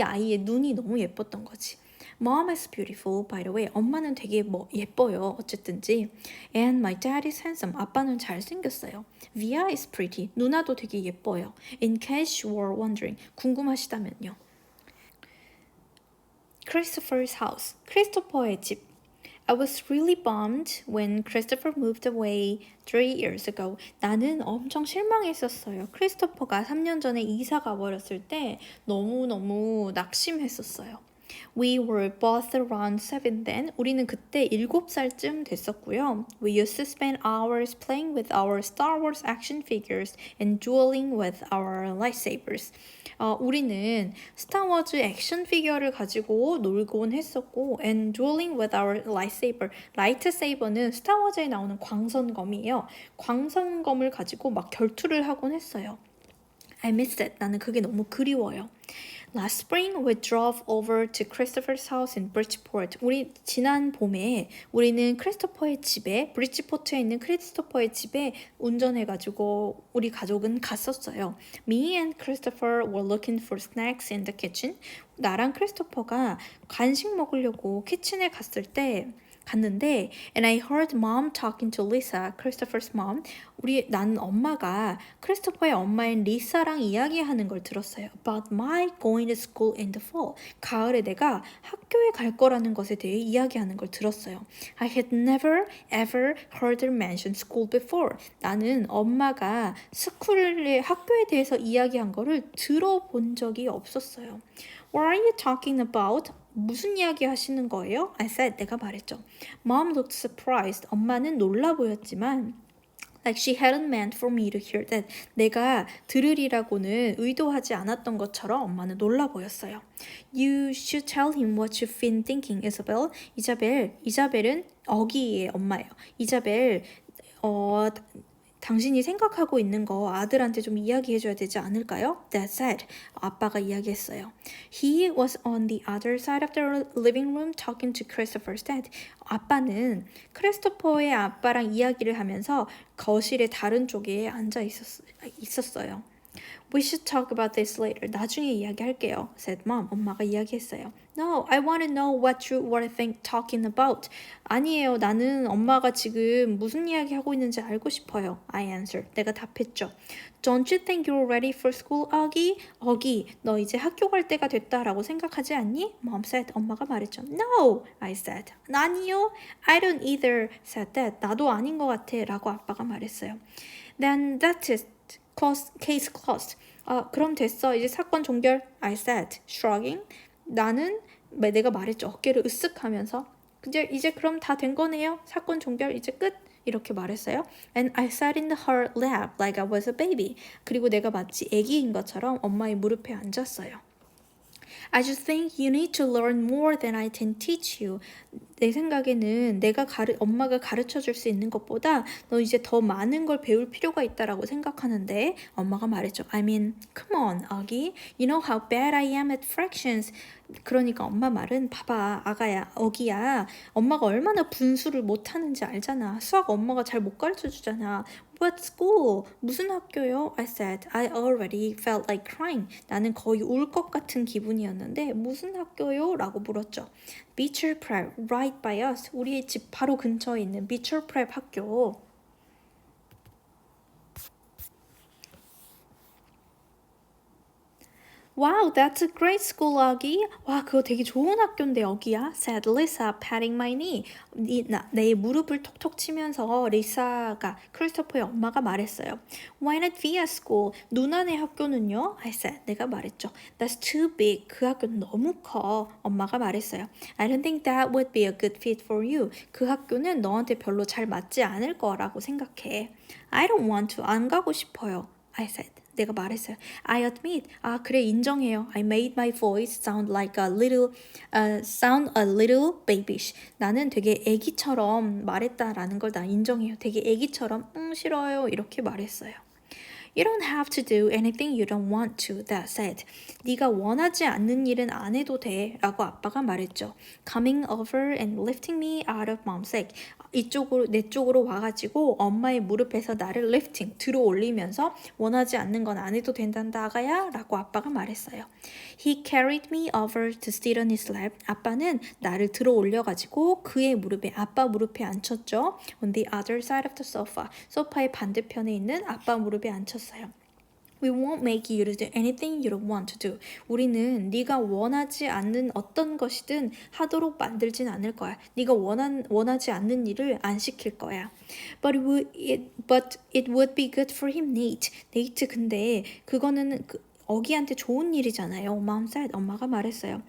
아이의 눈이 너무 예뻤던 거지. Mom is beautiful, by the way. 엄마는 되게 예뻐요. 어쨌든지. And my dad is handsome. 아빠는 잘생겼어요. Via is pretty. 누나도 되게 예뻐요. In case you were wondering. 궁금하시다면요. Christopher's house. 크리스토퍼의 집. I was really bummed when Christopher moved away 3 years ago. 나는 엄청 실망했었어요. 크리스토퍼가 3년 전에 이사 가버렸을 때 너무너무 낙심했었어요. We were both around 7 then. 우리는 그때 7살쯤 됐었고요. We used to spend hours playing with our Star Wars action figures and dueling with our lightsabers. 우리는 스타워즈 액션 피규어를 가지고 놀곤 했었고 and dueling with our lightsaber. 라이트세이버는 스타워즈에 나오는 광선검이에요. 광선검을 가지고 막 결투를 하곤 했어요. I miss it. 나는 그게 너무 그리워요. Last spring, we drove over to Christopher's house in Bridgeport. 우리 지난 봄에 우리는 크리스토퍼의 집에 브리지포트에 있는 크리스토퍼의 집에 운전해가지고 우리 가족은 갔었어요. Me and Christopher were looking for snacks in the kitchen. 나랑 크리스토퍼가 간식 먹으려고 키친에 갔는데 and I heard mom talking to Lisa, Christopher's mom. 나는 엄마가 크리스토퍼의 엄마인 리사랑 이야기하는 걸 들었어요. About my going to school in the fall. 가을에 내가 학교에 갈 거라는 것에 대해 이야기하는 걸 들었어요. I had never ever heard her mention school before. 나는 엄마가 학교에 대해서 이야기한 거를 들어본 적이 없었어요. What are you talking about? 무슨 이야기 하시는 거예요? I said, 내가 말했죠. Mom looked surprised. 엄마는 놀라 보였지만 like she hadn't meant for me to hear that. 내가 들으리라고는 의도하지 않았던 것처럼 엄마는 놀라 보였어요. You should tell him what you've been thinking, Isabel. 이자벨은 어기의 엄마예요. 이자벨, 당신이 생각하고 있는 거 아들한테 좀 이야기해줘야 되지 않을까요? That said, 아빠가 이야기했어요. He was on the other side of the living room talking to Christopher's dad. 아빠는 크리스토퍼의 아빠랑 이야기를 하면서 거실의 다른 쪽에 앉아 있었어요. We should talk about this later. 나중에 이야기할게요. said mom. 엄마가 이야기했어요. No, I want to know what you were talking about. 아니에요. 나는 엄마가 지금 무슨 이야기 하고 있는지 알고 싶어요. I answered. 내가 답했죠. Don't you think you're ready for school, Augie? 어기, 너 이제 학교 갈 때가 됐다라고 생각하지 않니? Mom said. 엄마가 말했죠. No, I said. 아니요. I don't either, said that. 나도 아닌 것 같아 라고 아빠가 말했어요. Then that's it. Case closed. 그럼 됐어. 이제 사건 종결. I said, shrugging. 내가 말했죠. 어깨를 으쓱하면서. 이제 그럼 다 된 거네요. 사건 종결 이제 끝. 이렇게 말했어요. And I sat in her lap like I was a baby. 그리고 내가 마치 아기인 것처럼 엄마의 무릎에 앉았어요. I just think you need to learn more than I can teach you. 내 생각에는 엄마가 가르쳐 줄 수 있는 것보다 너 이제 더 많은 걸 배울 필요가 있다라고 생각하는데 엄마가 말했죠. I mean, come on, Augie. You know how bad I am at fractions. 그러니까 엄마 말은 봐봐, 어기야. 엄마가 얼마나 분수를 못하는지 알잖아. 수학 엄마가 잘 못 가르쳐 주잖아. What school? 무슨 학교요? I said, I already felt like crying. 나는 거의 울 것 같은 기분이었는데 무슨 학교요? 라고 물었죠. Beecher Prep, right by us. 우리 집 바로 근처에 있는 Beecher Prep 학교. Wow, that's a great school, 아기. 와, 그거 되게 좋은 학교인데 여기야. said Lisa, patting my knee. 내 무릎을 톡톡 치면서 리사가 크리스토퍼의 엄마가 말했어요. Why not via school? 누나네 학교는요? I said, 내가 말했죠. That's too big. 그 학교는 너무 커. 엄마가 말했어요. I don't think that would be a good fit for you. 그 학교는 너한테 별로 잘 맞지 않을 거라고 생각해. I don't want to. 안 가고 싶어요. I said. 내가 말했어요. I admit. 아, 그래, 인정해요. I made my voice sound like sound a little babyish. 나는 되게 애기처럼 말했다라는 걸 나 인정해요. 되게 애기처럼, 싫어요. 이렇게 말했어요. You don't have to do anything you don't want to, that said. 네가 원하지 않는 일은 안 해도 돼, 라고 아빠가 말했죠. Coming over and lifting me out of mom's leg. 내 쪽으로 와가지고 엄마의 무릎에서 나를 lifting, 들어 올리면서 원하지 않는 건 안 해도 된단다, 아가야, 라고 아빠가 말했어요. He carried me over to sit on his lap. 아빠는 나를 들어 올려가지고 그의 무릎에, 아빠 무릎에 앉혔죠. On the other side of the sofa. 소파의 반대편에 있는 아빠 무릎에 앉혔어요. We won't make you do anything you don't want to do. 우리는 네가 원하지 않는 어떤 것이든 하도록 만들진 않을 거야. 네가 원하지 않는 일을 안 시킬 거야. But it would be good for him, Nate. Nate, 근데 그거는 어기한테 좋은 일이잖아요. Mom said. 엄마가 말했어요.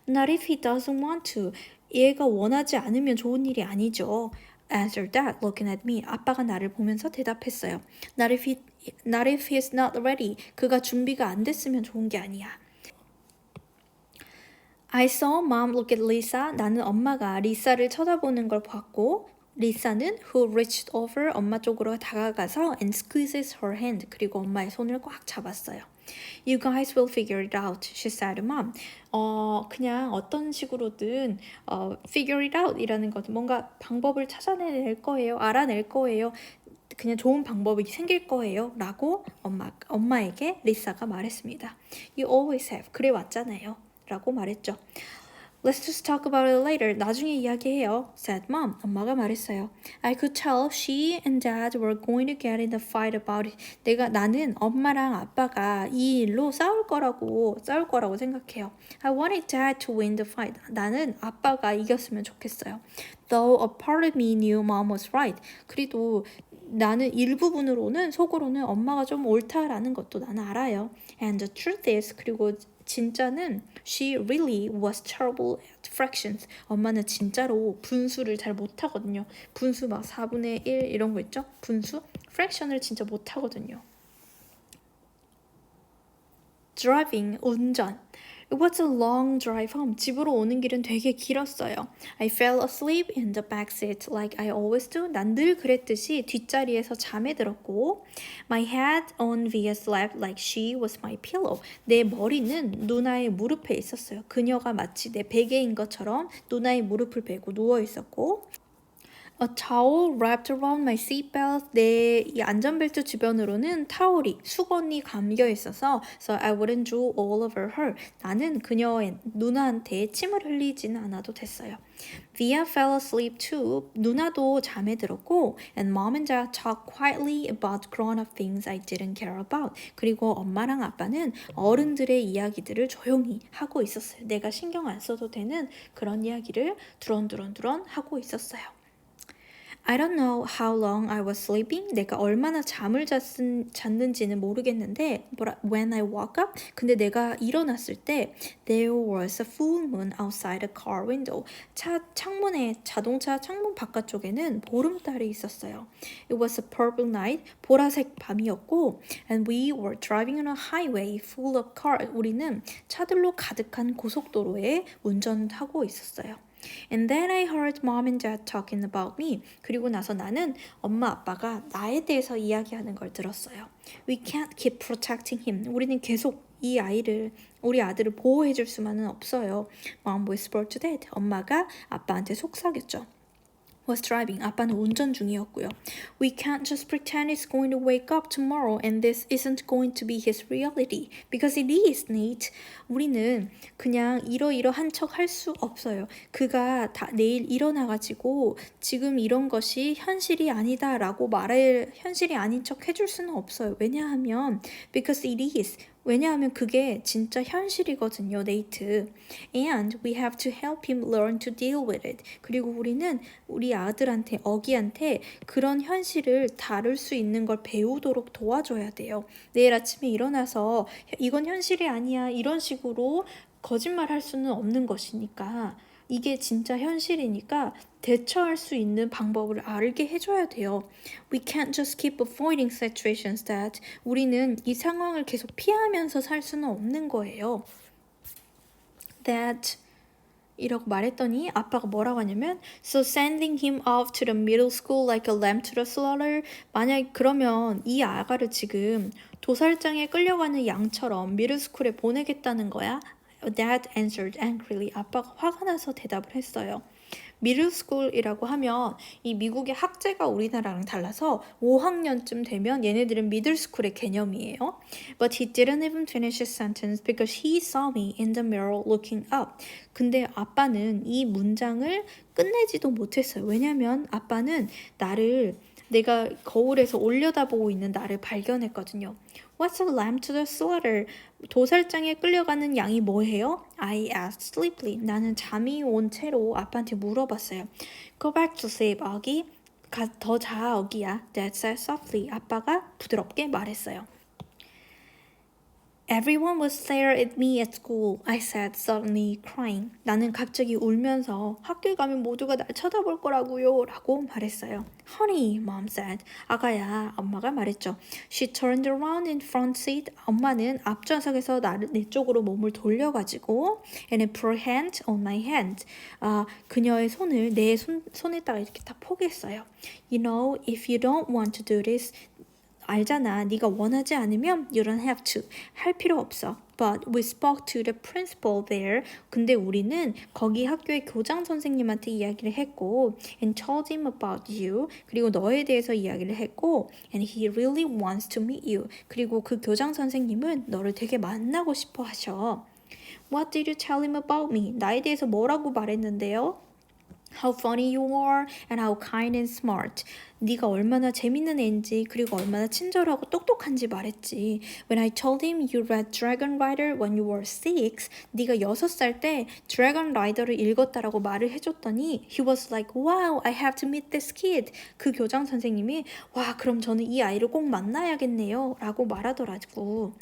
Not if he doesn't want to. 얘가 원하지 않으면 좋은 일이 아니죠. Answered that, looking at me. 아빠가 나를 보면서 대답했어요. Not if he's not ready. 그가 준비가 안 됐으면 좋은 게 아니야. I saw mom look at Lisa. 나는 엄마가 리사를 쳐다보는 걸 봤고 리사는 who reached over 엄마 쪽으로 다가가서 and squeezes her hand. 그리고 엄마의 손을 꽉 잡았어요. You guys will figure it out, she said to mom. 그냥 어떤 식으로든 figure it out 이라는 것은 뭔가 방법을 찾아낼 거예요. 알아낼 거예요. 그냥 좋은 방법이 생길 거예요. 라고 엄마에게 리사가 말했습니다. You always have. 그래 왔잖아요. 라고 말했죠. Let's just talk about it later. 나중에 이야기해요. said mom. 엄마가 말했어요. I could tell she and dad were going to get in a fight about it. 나는 엄마랑 아빠가 이 일로 싸울 거라고 생각해요. I wanted dad to win the fight. 나는 아빠가 이겼으면 좋겠어요. Though a part of me knew mom was right. 그래도 나는 일부분으로는 속으로는 엄마가 좀 옳다라는 것도 나는 알아요. And the truth is, 그리고 진짜는 she really was terrible at fractions. 엄마는 진짜로 분수를 잘 못하거든요. 분수 막 4분의 1 이런 거 있죠? 분수? fraction을 진짜 못하거든요. Driving, 운전. It was a long drive home. 집으로 오는 길은 되게 길었어요. I fell asleep in the back seat like I always do. 난 늘 그랬듯이 뒷자리에서 잠에 들었고 My head on Via's lap like she was my pillow. 내 머리는 누나의 무릎에 있었어요. 그녀가 마치 내 베개인 것처럼 누나의 무릎을 베고 누워 있었고 A towel wrapped around my seatbelt. 내 이 안전벨트 주변으로는 타올이, 수건이 감겨 있어서 so I wouldn't drool all over her. 나는 그녀의 누나한테 침을 흘리지는 않아도 됐어요. Via fell asleep too. 누나도 잠에 들었고 and mom and dad talked quietly about grown-up things I didn't care about. 그리고 엄마랑 아빠는 어른들의 이야기들을 조용히 하고 있었어요. 내가 신경 안 써도 되는 그런 이야기를 두런두런 하고 있었어요. I don't know how long I was sleeping. 내가 얼마나 잠을 잤는지는 모르겠는데 but when I woke up, 근데 내가 일어났을 때 there was a full moon outside the car window. 자동차 창문 바깥쪽에는 보름달이 있었어요. It was a purple night. 보라색 밤이었고 and we were driving on a highway full of cars. 우리는 차들로 가득한 고속도로에 운전하고 있었어요. And then I heard mom and dad talking about me. 그리고 나서 나는 엄마 아빠가 나에 대해서 이야기하는 걸 들었어요. We can't keep protecting him. 우리는 계속 우리 아들을 보호해 줄 수만은 없어요. Mom whispered to dad. 엄마가 아빠한테 속삭였죠. was driving. 아빠는 운전 중이었고요. We can't just pretend he's going to wake up tomorrow and this isn't going to be his reality. Because it is, Nate. 우리는 그냥 이러한 척 할 수 없어요. 그가 내일 일어나가지고 지금 이런 것이 현실이 아니다라고 현실이 아닌 척 해줄 수는 없어요. 왜냐하면 because it is. 왜냐하면 그게 진짜 현실이거든요, 네이트. And we have to help him learn to deal with it. 그리고 우리는 우리 아들한테, 어기한테 그런 현실을 다룰 수 있는 걸 배우도록 도와줘야 돼요. 내일 아침에 일어나서 이건 현실이 아니야, 이런 식으로 거짓말할 수는 없는 것이니까 이게 진짜 현실이니까 대처할 수 있는 방법을 알게 해줘야 돼요. We can't just keep avoiding situations that 우리는 이 상황을 계속 피하면서 살 수는 없는 거예요. That 이라고 말했더니 아빠가 뭐라고 하냐면 So sending him off to the middle school like a lamb to the slaughter 만약 그러면 이 아가를 지금 도살장에 끌려가는 양처럼 미들스쿨에 보내겠다는 거야? Dad answered angrily. 아빠가 화가 나서 대답을 했어요. 미들스쿨이라고 하면 이 미국의 학제가 우리나라랑 달라서 5학년쯤 되면 얘네들은 미들스쿨의 개념이에요. But he didn't even finish his sentence because he saw me in the mirror looking up. 근데 아빠는 이 문장을 끝내지도 못했어요. 왜냐면 아빠는 내가 거울에서 올려다보고 있는 나를 발견했거든요. What's a lamb to the slaughter? 도살장에 끌려가는 양이 뭐예요? I asked sleepily. 나는 잠이 온 채로 아빠한테 물어봤어요. Go back to sleep, 어기. 더 자, 어기야. Dad said softly. 아빠가 부드럽게 말했어요. Everyone will stare at me at school, I said, suddenly crying. 나는 갑자기 울면서 학교에 가면 모두가 날 쳐다볼 거라고요 라고 말했어요. Honey, mom said. 아가야, 엄마가 말했죠. She turned around in front seat. 엄마는 앞좌석에서 내 쪽으로 몸을 돌려가지고 and put her hand on my hand. 그녀의 손을 내 손에다가 이렇게 딱 포개했어요. You know, if you don't want to do this, 알잖아. 네가 원하지 않으면 you don't have to. 할 필요 없어. But we spoke to the principal there. 근데 우리는 거기 학교의 교장 선생님한테 이야기를 했고 and told him about you. 그리고 너에 대해서 이야기를 했고 and he really wants to meet you. 그리고 그 교장 선생님은 너를 되게 만나고 싶어 하셔. What did you tell him about me? 나에 대해서 뭐라고 말했는데요? How funny you are and how kind and smart. 네가 얼마나 재밌는 애인지 그리고 얼마나 친절하고 똑똑한지 말했지. When I told him you read Dragon Rider when you were 6, 네가 6살 때 Dragon Rider를 읽었다라고 말을 해줬더니 he was like, wow, I have to meet this kid. 그 교장 선생님이 와, 그럼 저는 이 아이를 꼭 만나야겠네요 라고 말하더라고.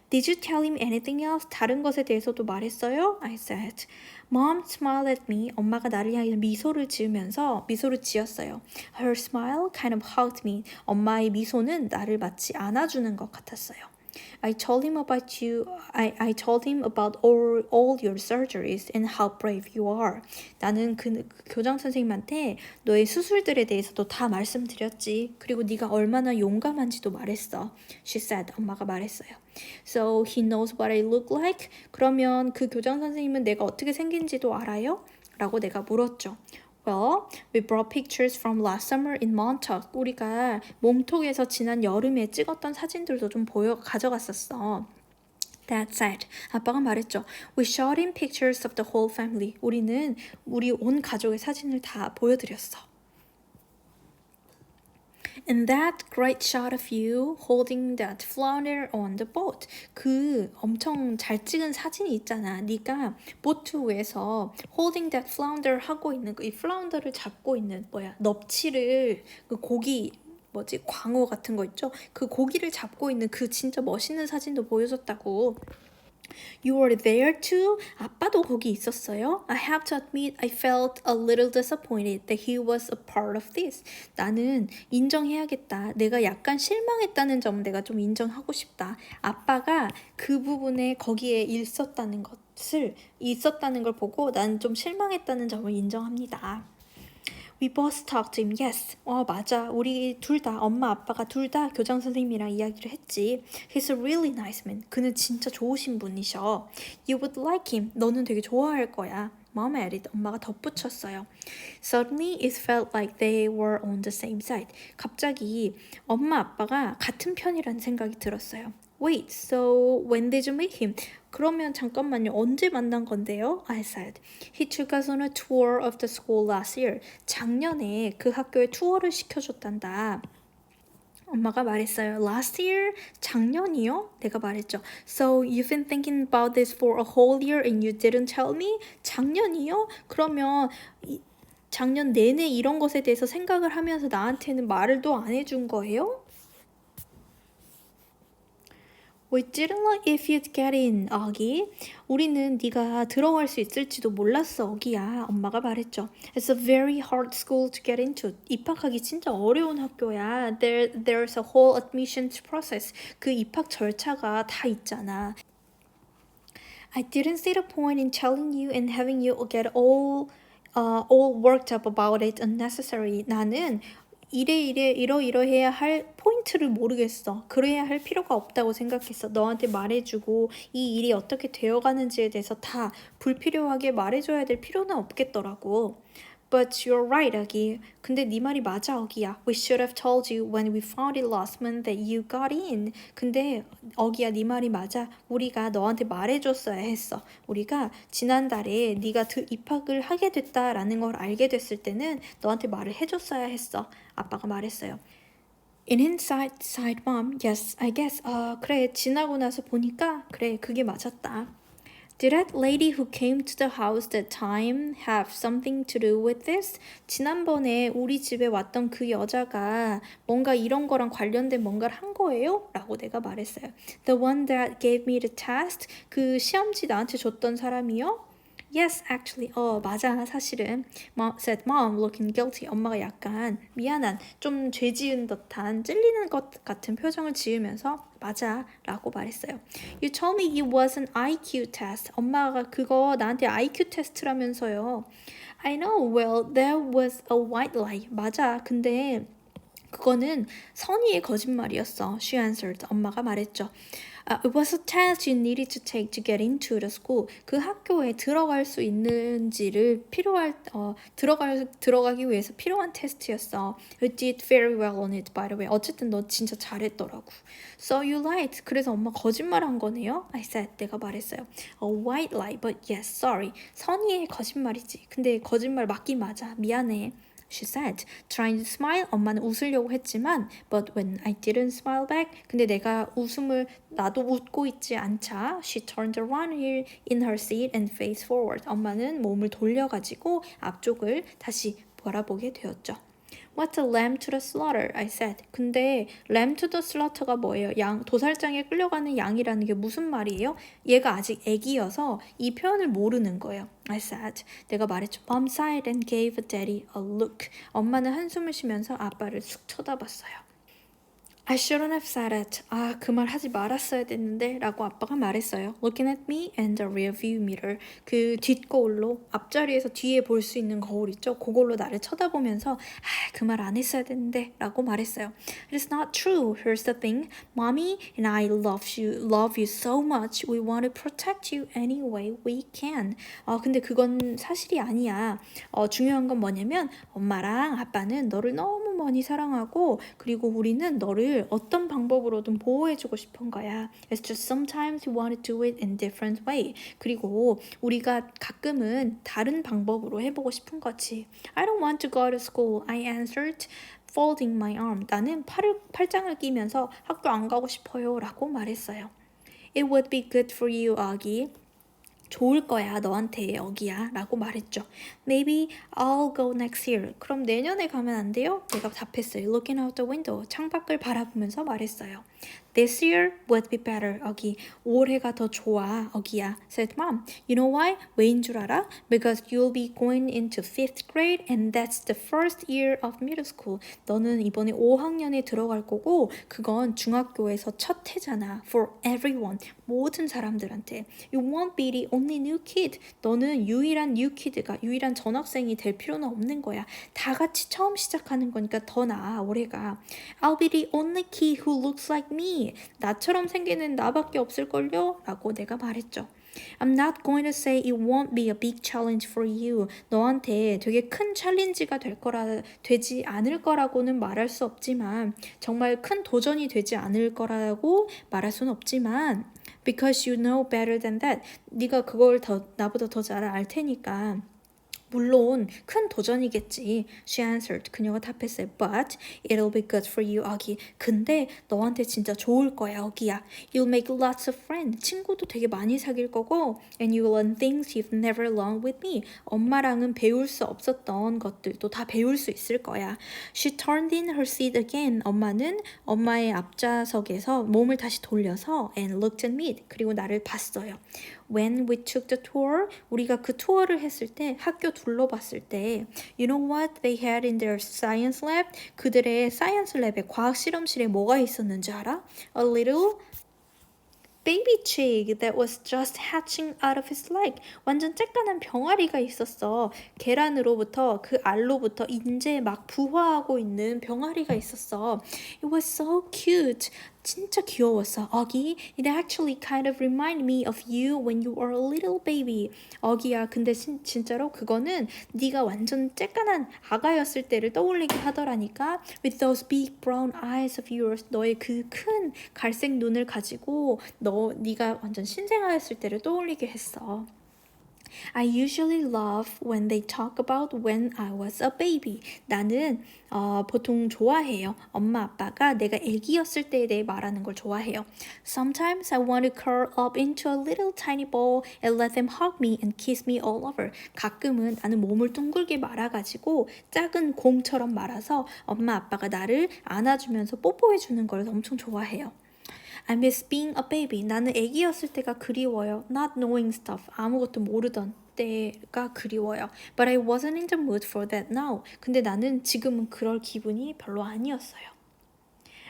Did you tell him anything else? 다른 것에 대해서도 말했어요? I said. Mom smiled at me. 엄마가 나를 향해 미소를 지었어요. Her smile kind of hugged me. 엄마의 미소는 나를 마치 안아주는 것 같았어요. I told him about you. I told him about all your surgeries and how brave you are. 나는 그 교장 선생님한테 너의 수술들에 대해서도 다 말씀드렸지. 그리고 네가 얼마나 용감한지도 말했어. She said. 엄마가 말했어요. So he knows what I look like? 그러면 그 교장 선생님은 내가 어떻게 생긴지도 알아요? 라고 내가 물었죠. Well, we brought pictures from last summer in Montauk. 우리가 몽톡에서 지난 여름에 찍었던 사진들도 좀 가져갔었어. Dad said. 아빠가 말했죠. We showed him pictures of the whole family. 우리는 우리 온 가족의 사진을 다 보여드렸어. And that great shot of you holding that flounder on the boat. 그 엄청 잘 찍은 사진이 있잖아. 네가 보트 위에서 holding that flounder 하고 있는 이 flounder를 잡고 있는 넙치를 그 고기 광어 같은 거 있죠? 그 고기를 잡고 있는 그 진짜 멋있는 사진도 보여줬다고. You were there too? 아빠도 거기 있었어요? I have to admit I felt a little disappointed that he was a part of this. 나는 인정해야겠다. 내가 약간 실망했다는 점 내가 좀 인정하고 싶다. 아빠가 그 부분에 거기에 있었다는 걸 보고 난 좀 실망했다는 점을 인정합니다. We both talked to him, yes. 맞아. 우리 둘 다, 엄마, 아빠가 둘 다 교장 선생님이랑 이야기를 했지. He's a really nice man. 그는 진짜 좋으신 분이셔. You would like him. 너는 되게 좋아할 거야. Mom added. 엄마가 덧붙였어요. Suddenly it felt like they were on the same side. 갑자기 엄마, 아빠가 같은 편이라는 생각이 들었어요. Wait, so when did you meet him? 그러면 잠깐만요. 언제 만난 건데요? I said. He took us on a tour of the school last year. 작년에 그 학교에 투어를 시켜줬단다. 엄마가 말했어요. Last year? 작년이요? 내가 말했죠. So you've been thinking about this for a whole year and you didn't tell me? 작년이요? 그러면 작년 내내 이런 것에 대해서 생각을 하면서 나한테는 말을 또 안 해준 거예요? We didn't know if you'd get in, 어기. 우리는 네가 들어갈 수 있을지도 몰랐어, 어기야. 엄마가 말했죠. It's a very hard school to get into. 입학하기 진짜 어려운 학교야. There's a whole admissions process. 그 입학 절차가 다 있잖아. I didn't see the point in telling you and having you get all worked up about it unnecessary. 나는 이러이러해야 할 포인트를 모르겠어. 그래야 할 필요가 없다고 생각했어. 너한테 말해주고 이 일이 어떻게 되어가는지에 대해서 다 불필요하게 말해줘야 될 필요는 없겠더라고. But you're right, 아기. 근데 네 말이 맞아, 어기야. We should have told you when we found it last month that you got in. 근데 어기야, 네 말이 맞아. 우리가 너한테 말해줬어야 했어. 우리가 지난달에 네가 입학을 하게 됐다라는 걸 알게 됐을 때는 너한테 말을 해줬어야 했어. 아빠가 말했어요. In hindsight, mom, yes, I guess. 그래, 지나고 나서 보니까 그래, 그게 맞았다. Did that lady who came to the house that time have something to do with this? 지난번에 우리 집에 왔던 그 여자가 뭔가 이런 거랑 관련된 뭔가를 한 거예요? 라고 내가 말했어요. The one that gave me the test? 그 시험지 나한테 줬던 사람이요? Yes, actually. 맞아, 사실은. said mom, looking guilty. 엄마가 약간 미안한, 좀 죄 지은 듯한 찔리는 것 같은 표정을 지으면서 맞아, 라고 말했어요. You told me it was an IQ test. 엄마가 그거 나한테 IQ 테스트라면서요. I know, well, that was a white lie. 맞아, 근데 그거는 선의의 거짓말이었어. She answered. 엄마가 말했죠. It was a test you needed to take to get into the school. 그 학교에 들어갈 수 있는지를 들어가기 위해서 필요한 테스트였어. You did very well on it, by the way. 어쨌든 너 진짜 잘했더라고. So you lied. 그래서 엄마 거짓말한 거네요. I said. 내가 말했어요. A white lie, but yes, sorry. 선의의 거짓말이지. 근데 거짓말 맞긴 맞아. 미안해. She said, trying to smile. 엄마는 웃으려고 했지만, but when I didn't smile back, 근데 나도 웃고 있지 않자, she turned around in her seat and faced forward. 엄마는 몸을 돌려가지고 앞쪽을 다시 바라보게 되었죠. What's a lamb to the slaughter? I said. 근데 lamb to the slaughter가 뭐예요? 도살장에 끌려가는 양이라는 게 무슨 말이에요? 얘가 아직 애기여서 이 표현을 모르는 거예요. I said. 내가 말했죠. Mom sighed and gave daddy a look. 엄마는 한숨을 쉬면서 아빠를 쑥 쳐다봤어요. I shouldn't have said it. 그 말 하지 말았어야 됐는데 라고 아빠가 말했어요. Looking at me and the rear view mirror. 그 뒷거울로 앞자리에서 뒤에 볼 수 있는 거울 있죠? 그걸로 나를 쳐다보면서 그 말 안 했어야 됐는데 라고 말했어요. It is not true. Here's the thing. Mommy and I love you so much. We want to protect you any way we can. 근데 그건 사실이 아니야. 중요한 건 뭐냐면 엄마랑 아빠는 너를 너무 많이 사랑하고 그리고 우리는 너를 어떤 방법으로든 보호해주고 싶은 거야. It's just sometimes we want to do it in different way. 그리고 우리가 가끔은 다른 방법으로 해보고 싶은 거지. I don't want to go to school. I answered, folding my arm. 나는 팔짱을 끼면서 학교 안 가고 싶어요. 라고 말했어요. It would be good for you, 아기. 좋을 거야 너한테 여기야 라고 말했죠. Maybe I'll go next year. 그럼 내년에 가면 안 돼요? 내가 답했어요. Looking out the window. 창밖을 바라보면서 말했어요. This year would be better. 어기 올해가 더 좋아. 어기야. Said mom. You know why? 왜인 줄 알아? Because you'll be going into 5th grade and that's the first year of middle school. 너는 이번에 5학년에 들어갈 거고 그건 중학교에서 첫 해잖아. For everyone. 모든 사람들한테. You won't be the only new kid. 너는 유일한 new kid가 유일한 전학생이 될 필요는 없는 거야. 다 같이 처음 시작하는 거니까 더 나아. 올해가. I'll be the only kid who looks like me. 나처럼 생기는 나밖에 없을걸요? 라고 내가 말했죠. I'm not going to say it won't be a big challenge for you. 너한테 되게 큰 챌린지가 되지 않을 거라고는 말할 수 없지만 정말 큰 도전이 되지 않을 거라고 말할 수는 없지만 because you know better than that. 네가 그걸 나보다 더 잘 알 테니까 물론 큰 도전이겠지. She answered. 그녀가 답했어요. But it'll be good for you, 아기. 근데 너한테 진짜 좋을 거야, 아기야. You'll make lots of friends. 친구도 되게 많이 사귈 거고 and you'll learn things you've never learned with me. 엄마랑은 배울 수 없었던 것들도 다 배울 수 있을 거야. She turned in her seat again. 엄마는 엄마의 앞좌석에서 몸을 다시 돌려서 and looked at me. 그리고 나를 봤어요. When we took the tour, 우리가 그 투어를 했을 때 학교 둘러봤을 때 You know what they had in their science lab? 그들의 사이언스 랩에 과학 실험실에 뭐가 있었는지 알아? A little baby chick that was just hatching out of his leg. 완전 쬐깐한 병아리가 있었어. 계란으로부터 그 알로부터 이제 막 부화하고 있는 병아리가 있었어. It was so cute. 진짜 귀여웠어. 어기, it actually kind of remind me of you when you were a little baby. 어기야, 근데 진짜로 그거는 네가 완전 쬐깐한 아가였을 때를 떠올리게 하더라니까. With those big brown eyes of yours. 너의 그 큰 갈색 눈을 가지고 네가 완전 신생아였을 때를 떠올리게 했어. I usually laugh when they talk about when I was a baby. 나는 보통 좋아해요. 엄마 아빠가 내가 애기였을 때에 대해 말하는 걸 좋아해요. Sometimes I want to curl up into a little tiny ball and let them hug me and kiss me all over. 가끔은 나는 몸을 둥글게 말아가지고 작은 공처럼 말아서 엄마 아빠가 나를 안아주면서 뽀뽀해주는 걸 엄청 좋아해요. I miss being a baby. 나는 애기였을 때가 그리워요. Not knowing stuff. 아무것도 모르던 때가 그리워요. But I wasn't in the mood for that now. 근데 나는 지금은 그럴 기분이 별로 아니었어요.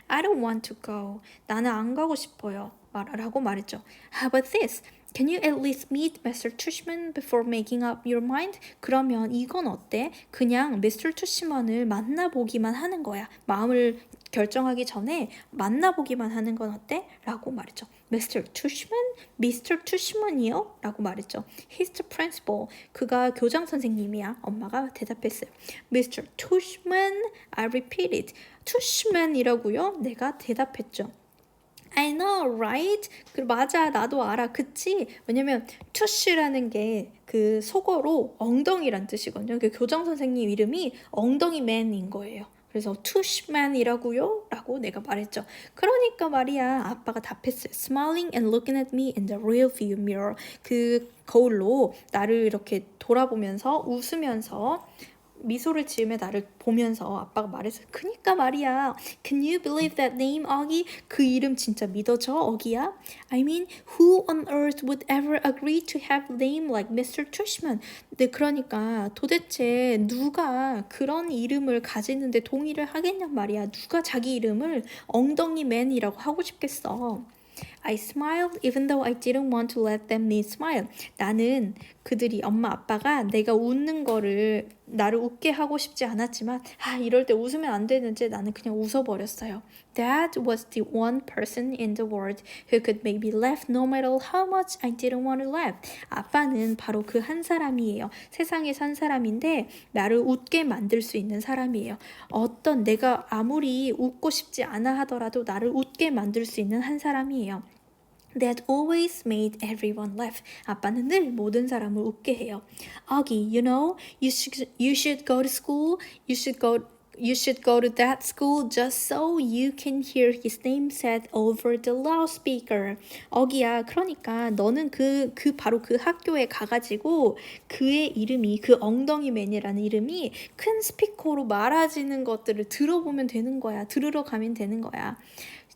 I don't want to go. 나는 안 가고 싶어요. 라고 말했죠. How about this? Can you at least meet Mr. Tushman before making up your mind? 그러면 이건 어때? 그냥 Mr. Tushman을 만나보기만 하는 거야. 마음을 결정하기 전에 만나보기만 하는 건 어때? 라고 말했죠. Mr. Tushman? Mr. Tushman이요? 라고 말했죠. He's the principal. 그가 교장 선생님이야. 엄마가 대답했어요. Mr. Tushman? I repeated. Tushman이라고요? 내가 대답했죠. I know, right? 맞아, 나도 알아, 그치? 왜냐면 tush라는 게 그 속어로 엉덩이란 뜻이거든요. 그 교장 선생님 이름이 엉덩이맨인 거예요. 그래서 tushman이라고요? 라고 내가 말했죠. 그러니까 말이야, 아빠가 답했어요. Smiling and looking at me in the rear view mirror. 그 거울로 나를 이렇게 돌아보면서 웃으면서 미소를 지으며 나를 보면서 아빠가 말했어요. 그니까 말이야. Can you believe that name, 어기? 그 이름 진짜 믿어져, 어기야? I mean, who on earth would ever agree to have a name like Mr. Tushman? 네, 그러니까 도대체 누가 그런 이름을 가지는데 동의를 하겠냔 말이야. 누가 자기 이름을 엉덩이맨이라고 하고 싶겠어. I smiled even though I didn't want to let them me smile. 나는 그들이 엄마 아빠가 내가 웃는 거를 나를 웃게 하고 싶지 않았지만 이럴 때 웃으면 안 되는지 나는 그냥 웃어버렸어요. Dad was the one person in the world who could make me laugh no matter how much I didn't want to laugh. 아빠는 바로 그 한 사람이에요. 세상에서 한 사람인데 나를 웃게 만들 수 있는 사람이에요. 어떤 내가 아무리 웃고 싶지 않아 하더라도 나를 웃게 만들 수 있는 한 사람이에요. That always made everyone laugh. 아빠는 늘 모든 사람을 웃게 해요. Augie, you know, you should go to school. You should go to that school just so you can hear his name said over the loudspeaker. 어기야, 그러니까 너는 바로 그 학교에 가가지고 그의 이름이, 그 엉덩이맨이라는 이름이 큰 스피커로 말아지는 것들을 들어보면 되는 거야. 들으러 가면 되는 거야.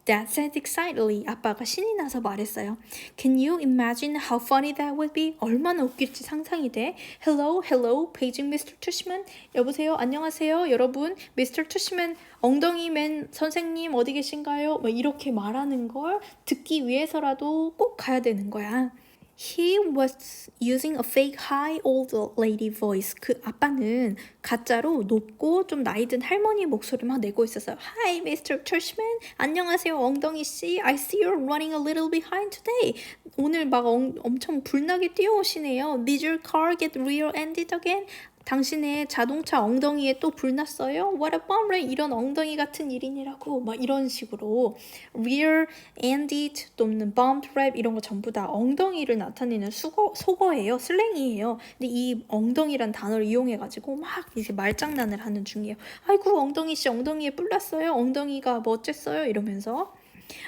Dad said excitedly. 아빠가 신이 나서 말했어요. Can you imagine how funny that would be? 얼마나 웃길지 상상이 돼? Hello, paging Mr. Tushman. 여보세요, 안녕하세요, 여러분. Mr. Tushman, 엉덩이맨 선생님 어디 계신가요? 이렇게 말하는 걸 듣기 위해서라도 꼭 가야 되는 거야. He was using a fake high old lady voice. 그 아빠는 가짜로 높고 좀 나이 든 할머니 목소리 막 내고 있었어요. Hi, Mr. Tushman. 안녕하세요, 엉덩이 씨. I see you're running a little behind today. 오늘 막 엄청 불나게 뛰어오시네요. Did your car get rear-ended again? 당신의 자동차 엉덩이에 또 불 났어요? What a bummer! 이런 엉덩이 같은 일이니라고 막 이런 식으로 rear ended 또는 bump rap 이런 거 전부 다 엉덩이를 나타내는 속어예요. 슬랭이에요. 근데 이 엉덩이란 단어를 이용해가지고 막 이제 말장난을 하는 중이에요. 아이고 엉덩이 씨 엉덩이에 뿔 났어요? 엉덩이가 뭐 어쨌어요? 이러면서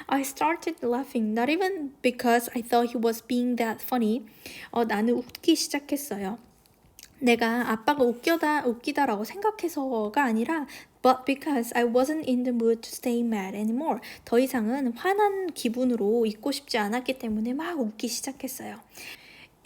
I started laughing, not even because I thought he was being that funny. 나는 웃기 시작했어요. 내가 아빠가 웃기다라고 생각해서가 아니라 but because I wasn't in the mood to stay mad anymore. 더 이상은 화난 기분으로 있고 싶지 않았기 때문에 막 웃기 시작했어요.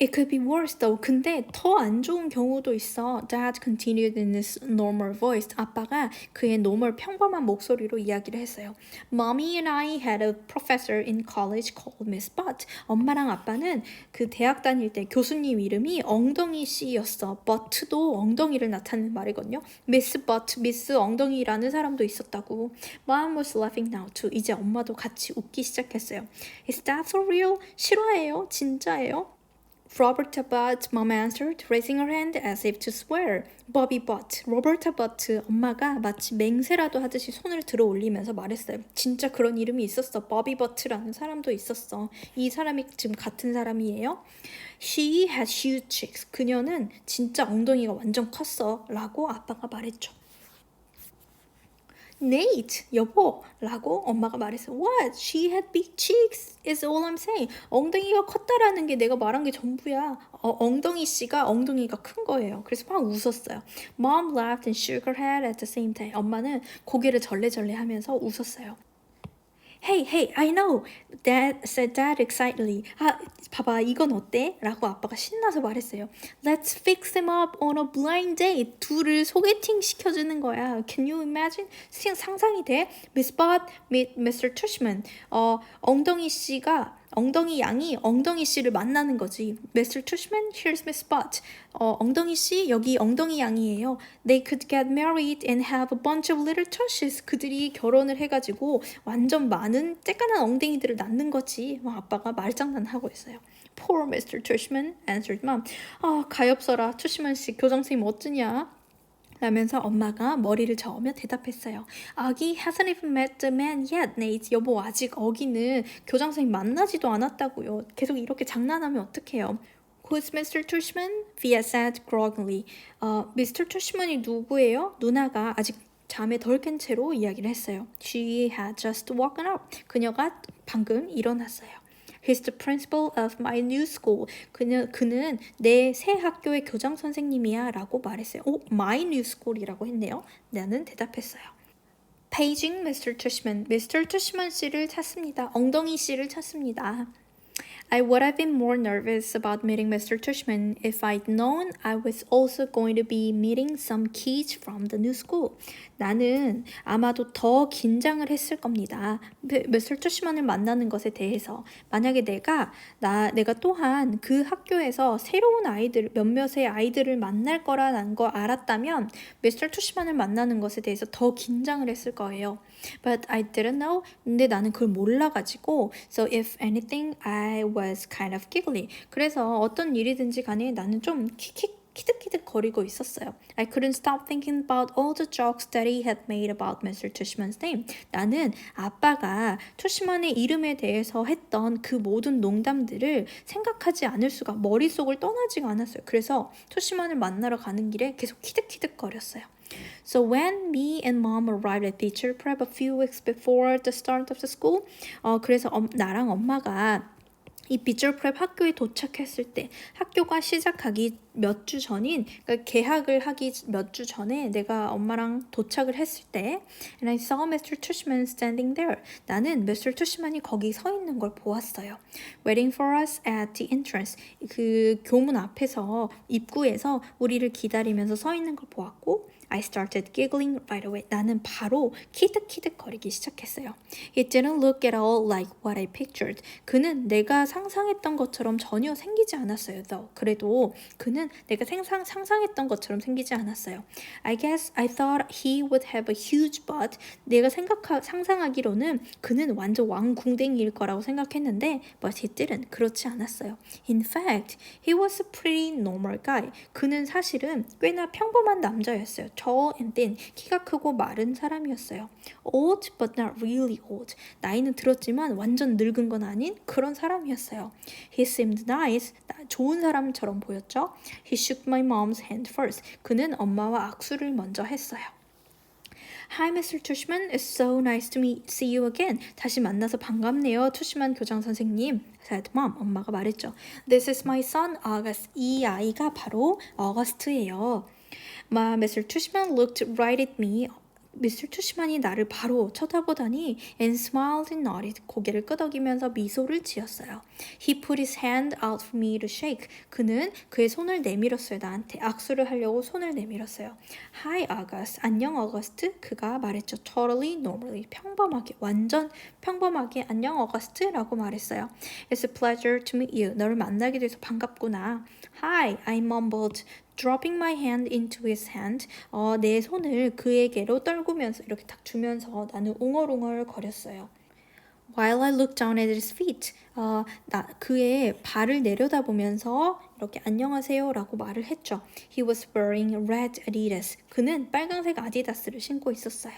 It could be worse though. 근데 더 안 좋은 경우도 있어. Dad continued in his normal voice. 아빠가 그의 normal 평범한 목소리로 이야기를 했어요. Mommy and I had a professor in college called Miss Butt. 엄마랑 아빠는 그 대학 다닐 때 교수님 이름이 엉덩이 씨였어. Butt도 엉덩이를 나타내는 말이거든요. Miss Butt, Miss 엉덩이라는 사람도 있었다고. Mom was laughing now too. 이제 엄마도 같이 웃기 시작했어요. Is that for real? 실화예요? 진짜예요? Roberta Butt, Mom answered, raising her hand as if to swear. Bobby Butt, 로버타 버트 엄마가 마치 맹세라도 하듯이 손을 들어 올리면서 말했어요. 진짜 그런 이름이 있었어. 버비 버트라는 사람도 있었어. 이 사람이 지금 같은 사람이에요. She had huge cheeks. 그녀는 진짜 엉덩이가 완전 컸어. 라고 아빠가 말했죠. Nate, 여보 라고 엄마가 말했어. What? She had big cheeks is all I'm saying. 엉덩이가 컸다라는 게 내가 말한 게 전부야. 엉덩이 씨가 엉덩이가 큰 거예요. 그래서 막 웃었어요. Mom laughed and shook her head at the same time. 엄마는 고개를 절레절레 하면서 웃었어요. Hey, hey, I know. Dad said that excitedly. 봐봐, 이건 어때? 라고 아빠가 신나서 말했어요. Let's fix them up on a blind date. 둘을 소개팅 시켜주는 거야. Can you imagine? 상상이 돼? Miss Bott meet Mr. Tushman. 엉덩이 양이 엉덩이 씨를 만나는 거지. Mr. Tushman, here's Miss Bott. 엉덩이 씨, 여기 엉덩이 양이에요. They could get married and have a bunch of little tushes. 그들이 결혼을 해가지고 완전 많은 쬐깐한 엉덩이들을 낳는 거지. 아빠가 말장난하고 있어요. Poor Mr. Tushman, answered mom. 가엾어라. 투시만 씨, 교장선생님 어쩌냐? 라면서 엄마가 머리를 저으며 대답했어요. 아기 hasn't even met the man yet, Nate. 여보 아직 어기는 교장선생님 만나지도 않았다고요. 계속 이렇게 장난하면 어떡해요. Who's Mr. Tushman? Via said groggily. Mr. Tushman이 누구예요? 누나가 아직 잠에 덜 깬 채로 이야기를 했어요. She had just woken up. 그녀가 방금 일어났어요. He's the principal of my new school. 그는 내 새 학교의 교장 선생님이야 라고 말했어요. my new school이라고 했네요. 나는 대답했어요. Paging Mr. Tushman. Mr. Tushman 씨를 찾습니다. 엉덩이 씨를 찾습니다. I would have been more nervous about meeting Mr. Tushman if I'd known I was also going to be meeting some kids from the new school. 나는 아마도 더 긴장을 했을 겁니다. Mr. Tushman을 만나는 것에 대해서 만약에 내가 또한 그 학교에서 새로운 몇몇의 아이들을 만날 거라는 거 알았다면 Mr. Tushman을 만나는 것에 대해서 더 긴장을 했을 거예요. But I didn't know. 근데 나는 그걸 몰라가지고 So if anything, I was kind of giggly. 그래서 어떤 일이든지 간에 나는 좀 키득키득 거리고 있었어요. I couldn't stop thinking about all the jokes that he had made about Mr. Tushman's name. 나는 아빠가 투시만의 이름에 대해서 했던 그 모든 농담들을 생각하지 않을 수가 머릿속을 떠나지가 않았어요. 그래서 투시만을 만나러 가는 길에 계속 키득키득 거렸어요. So when me and mom arrived at teacher prep a few weeks before the start of the school, 그래서 나랑 엄마가 이 비주얼 프랩 학교에 도착했을 때 학교가 시작하기 몇 주 전인 그러니까 개학을 하기 몇 주 전에 내가 엄마랑 도착을 했을 때 And I saw Mr. Tushman standing there. 나는 Mr. Tushman이 거기 서 있는 걸 보았어요. Waiting for us at the entrance. 그 교문 앞에서 입구에서 우리를 기다리면서 서 있는 걸 보았고 I started giggling right away. 나는 바로 키득키득거리기 시작했어요. It didn't look at all like what I pictured. 그는 내가 상상했던 것처럼 전혀 생기지 않았어요. though. 그래도 그는 내가 상상했던 것처럼 생기지 않았어요. I guess I thought he would have a huge butt. 내가 상상하기로는 그는 완전 왕궁뎅이일 거라고 생각했는데 but he didn't. 그렇지 않았어요. In fact, he was a pretty normal guy. 그는 사실은 꽤나 평범한 남자였어요. tall and thin. 키가 크고 마른 사람이었어요. Old but not really old. 나이는 들었지만 완전 늙은 건 아닌 그런 사람이었어요. He seemed nice. 좋은 사람처럼 보였죠. He shook my mom's hand first. 그는 엄마와 악수를 먼저 했어요. Hi, Mr. Tushman. It's so nice to see you again. 다시 만나서 반갑네요, 투시만 교장 선생님. said mom. 엄마가 말했죠. This is my son, August. 이 아이가 바로 어거스트예요. Mr. Tushman looked right at me. 미스터 투시만이 나를 바로 쳐다보더니 and smiled and nodded. 고개를 끄덕이면서 미소를 지었어요. He put his hand out for me to shake. 그는 그의 손을 내밀었어요. 나한테 악수를 하려고 손을 내밀었어요. Hi, August. 안녕, 어거스트. 그가 말했죠. Totally, normally. 평범하게, 완전 평범하게 안녕, 어거스트라고 말했어요. It's a pleasure to meet you. 너를 만나게 돼서 반갑구나. Hi, I mumbled. Dropping my hand into his hand. 내 손을 그에게로 떨구면서 이렇게 딱 주면서 나는 웅얼웅얼 거렸어요. While I looked down at his feet. 그의 발을 내려다보면서 이렇게 안녕하세요 라고 말을 했죠. He was wearing red Adidas. 그는 빨강색 아디다스를 신고 있었어요.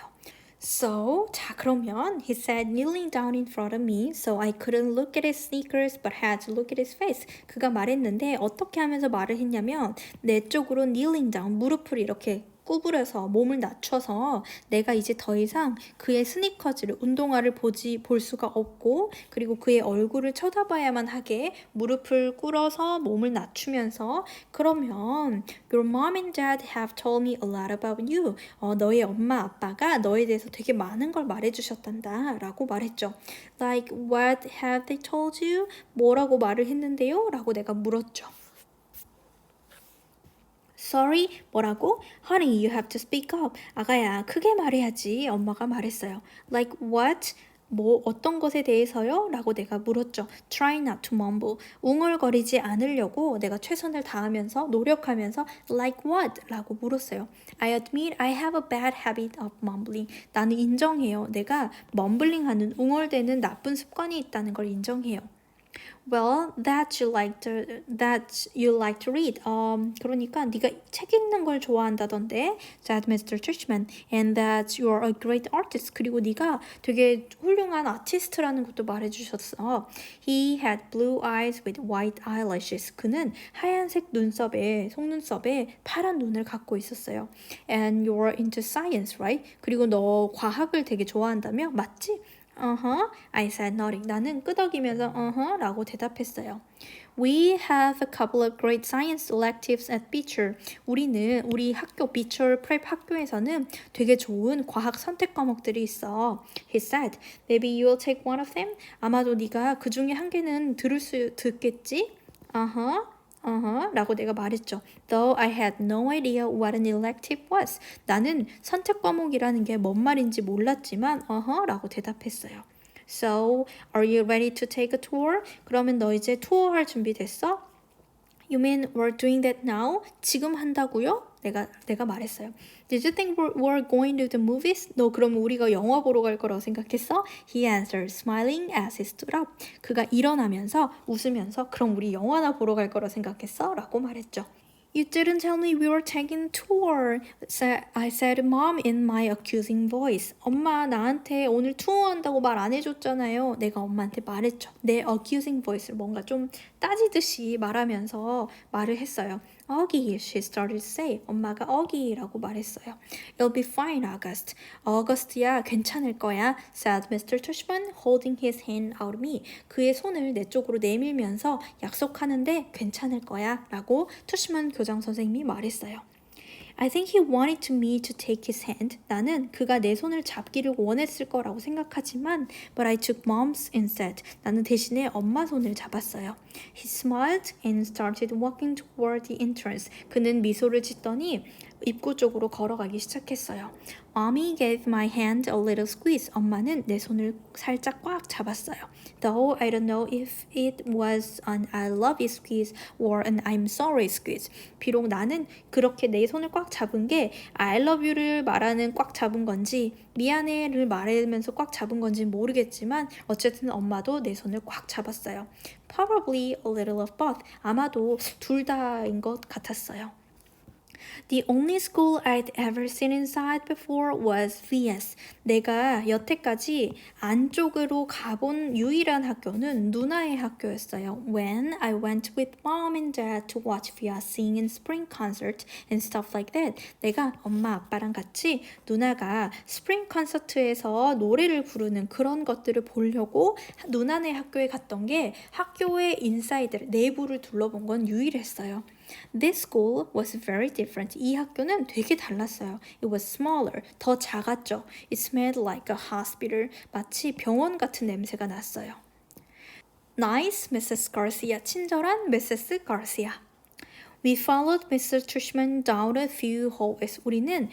So, 자 그러면 he said kneeling down in front of me so I couldn't look at his sneakers but had to look at his face. 그가 말했는데 어떻게 하면서 말을 했냐면 내 쪽으로 kneeling down 무릎을 이렇게 구부려서 몸을 낮춰서 내가 이제 더 이상 그의 스니커즈를 운동화를 볼 수가 없고 그리고 그의 얼굴을 쳐다봐야만 하게 무릎을 꿇어서 몸을 낮추면서 그러면 Your mom and dad have told me a lot about you. 너의 엄마 아빠가 너에 대해서 되게 많은 걸 말해주셨단다 라고 말했죠. Like what have they told you? 뭐라고 말을 했는데요? 라고 내가 물었죠. Sorry, 뭐라고? Honey, you have to speak up. 아가야, 크게 말해야지. 엄마가 말했어요. Like what? 뭐 어떤 것에 대해서요? 라고 내가 물었죠. Try not to mumble. 웅얼거리지 않으려고 내가 최선을 다하면서 노력하면서 like what? 라고 물었어요. I admit I have a bad habit of mumbling. 나는 인정해요. 내가 멈블링하는 웅얼대는 나쁜 습관이 있다는 걸 인정해요. Well, that you like to read. 그러니까 네가 책 읽는 걸 좋아한다던데. said Mr. Tushman. And that you are a great artist. 그리고 네가 되게 훌륭한 아티스트라는 것도 말해주셨어. He had blue eyes with white eyelashes. 그는 하얀색 속눈썹에 파란 눈을 갖고 있었어요. And you're into science, right? 그리고 너 과학을 되게 좋아한다며? 맞지? I said nodding. 나는 끄덕이면서 라고 대답했어요. We have a couple of great science electives at Beecher. 우리 학교 Beecher Prep 학교에서는 되게 좋은 과학 선택 과목들이 있어. He said, maybe you'll take one of them? 아마도 네가 그 중에 한 개는 듣겠지? 라고 내가 말했죠. Though I had no idea what an elective was. 나는 선택 과목이라는 게 뭔 말인지 몰랐지만 라고 대답했어요. So, are you ready to take a tour? 그러면 너 이제 투어할 준비 됐어? You mean we're doing that now? 지금 한다고요? 내가 말했어요. Did you think we're going to the movies? 너 그럼 우리가 영화 보러 갈 거라고 생각했어? He answered, smiling as he stood up. 그가 일어나면서 웃으면서 그럼 우리 영화나 보러 갈 거라고 생각했어? 라고 말했죠. You didn't tell me we were taking a tour. I said, Mom, in my accusing voice. 엄마, 나한테 오늘 투어한다고 말 안 해줬잖아요. 내가 엄마한테 말했죠. 내 accusing voice를 뭔가 좀 따지듯이 말하면서 말을 했어요. Augie, she started to say. 엄마가 Augie라고 말했어요. It'll be fine, August. August야, 괜찮을 거야, said Mr. Tushman, holding his hand out of me. 그의 손을 내 쪽으로 내밀면서 약속하는데 괜찮을 거야, 라고 투시만 교장 선생님이 말했어요. I think he wanted me to take his hand. 나는 그가 내 손을 잡기를 원했을 거라고 생각하지만 but I took mom's instead. 나는 대신에 엄마 손을 잡았어요. He smiled and started walking toward the entrance. 그는 미소를 짓더니 입구 쪽으로 걸어가기 시작했어요. Mommy gave my hand a little squeeze. 엄마는 내 손을 살짝 꽉 잡았어요. Though I don't know if it was an I love you squeeze or an I'm sorry squeeze. 비록 나는 그렇게 내 손을 꽉 잡은 게 I love you를 말하는 꽉 잡은 건지 미안해를 말하면서 꽉 잡은 건지 모르겠지만 어쨌든 엄마도 내 손을 꽉 잡았어요. Probably a little of both. 아마도 둘 다인 것 같았어요. The only school I'd ever seen inside before was VS. 내가 여태까지 안쪽으로 가본 유일한 학교는 누나의 학교였어요. When I went with mom and dad to watch VS sing in spring concert and stuff like that. 내가 엄마 아빠랑 같이 누나가 스프링 콘서트에서 노래를 부르는 그런 것들을 보려고 누나네 학교에 갔던 게 학교의 인사이드 내부를 둘러본 건 유일했어요. This school was very different. 이 학교는 되게 달랐어요. It was smaller. 더 작았죠. It smelled like a hospital. 마치 병원 같은 냄새가 났어요. Nice, Mrs. Garcia. 친절한 Mrs. Garcia. We followed Mr. Tushman down a few hallways. 우리는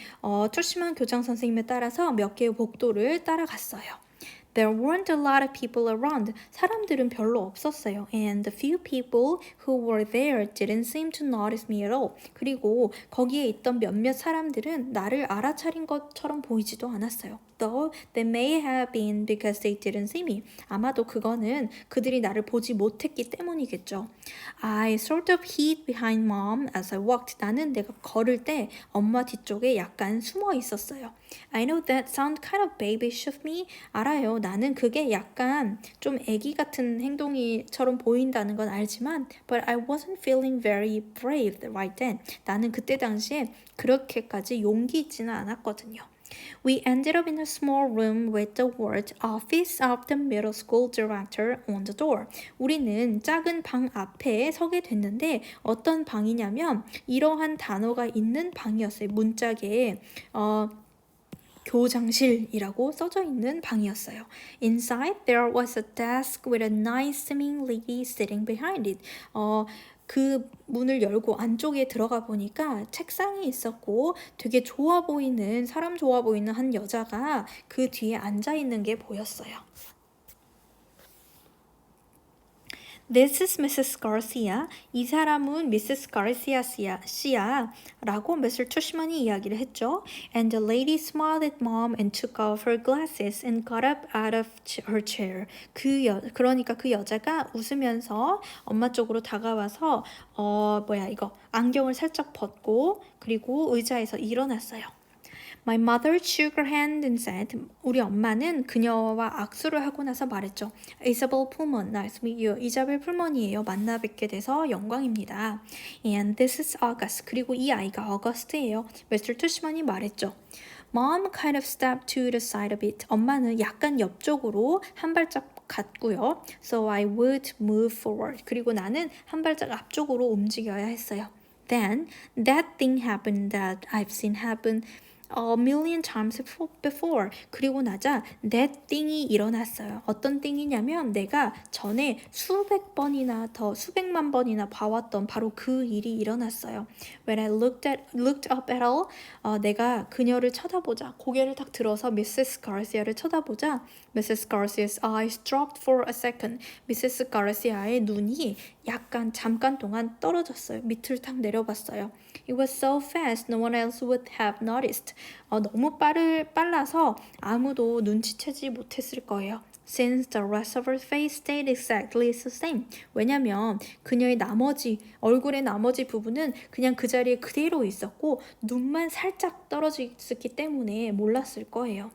투시만 교장 선생님에 따라서 몇 개의 복도를 따라갔어요. There weren't a lot of people around. 사람들은 별로 없었어요. And the few people who were there didn't seem to notice me at all. 그리고 거기에 있던 몇몇 사람들은 나를 알아차린 것처럼 보이지도 않았어요. Though they may have been because they didn't see me. 아마도 그거는 그들이 나를 보지 못했기 때문이겠죠. I sort of hid behind mom as I walked. 나는 내가 걸을 때 엄마 뒤쪽에 약간 숨어 있었어요. I know that sounds kind of babyish of me. 알아요. 나는 그게 약간 좀 애기 같은 행동이처럼 보인다는 건 알지만 but I wasn't feeling very brave right then. 나는 그때 당시에 그렇게까지 용기 있지는 않았거든요. We ended up in a small room with the word Office of the Middle School Director on the door. 우리는 작은 방 앞에 서게 됐는데 어떤 방이냐면 이러한 단어가 있는 방이었어요. 문짝에 교장실이라고 써져 있는 방이었어요. Inside there was a desk with a nice seeming lady sitting behind it. 그 문을 열고 안쪽에 들어가 보니까 책상이 있었고 되게 좋아 보이는 사람 좋아 보이는 한 여자가 그 뒤에 앉아 있는 게 보였어요. This is Mrs. Garcia. 이 사람은 Mrs. Garcia 씨야 라고 Mr. Tushman이 이야기를 했죠. And the lady smiled at mom and took off her glasses and got up out of her chair. 그러니까 그 여자가 웃으면서 엄마 쪽으로 다가와서 안경을 살짝 벗고 그리고 의자에서 일어났어요. My mother shook her hand and said, 우리 엄마는 그녀와 악수를 하고 나서 말했죠. Isabel Pullman, nice to meet you. 이자벨 풀먼이에요. 만나 뵙게 돼서 영광입니다. And this is August. 그리고 이 아이가 August예요. Mr. Tushman이 말했죠. Mom kind of stepped to the side a bit. 엄마는 약간 옆쪽으로 한 발짝 갔고요. So I would move forward. 그리고 나는 한 발짝 앞쪽으로 움직여야 했어요. Then that thing happened that I've seen happen a million times before. 그리고 나자 that thing이 일어났어요. 어떤 thing이냐면 내가 전에 수백만 번이나 봐왔던 바로 그 일이 일어났어요. When I looked up at all, 내가 그녀를 쳐다보자. 고개를 딱 들어서 Mrs. Garcia를 쳐다보자. Mrs. Garcia's eyes dropped for a second. Mrs. Garcia의 눈이 약간 잠깐 동안 떨어졌어요. 밑을 탁 내려봤어요. It was so fast, no one else would have noticed. 너무 빨라서 아무도 눈치채지 못했을 거예요. Since the rest of her face stayed exactly the same. 왜냐면 그녀의 얼굴의 나머지 부분은 그냥 그 자리에 그대로 있었고 눈만 살짝 떨어져 있었기 때문에 몰랐을 거예요.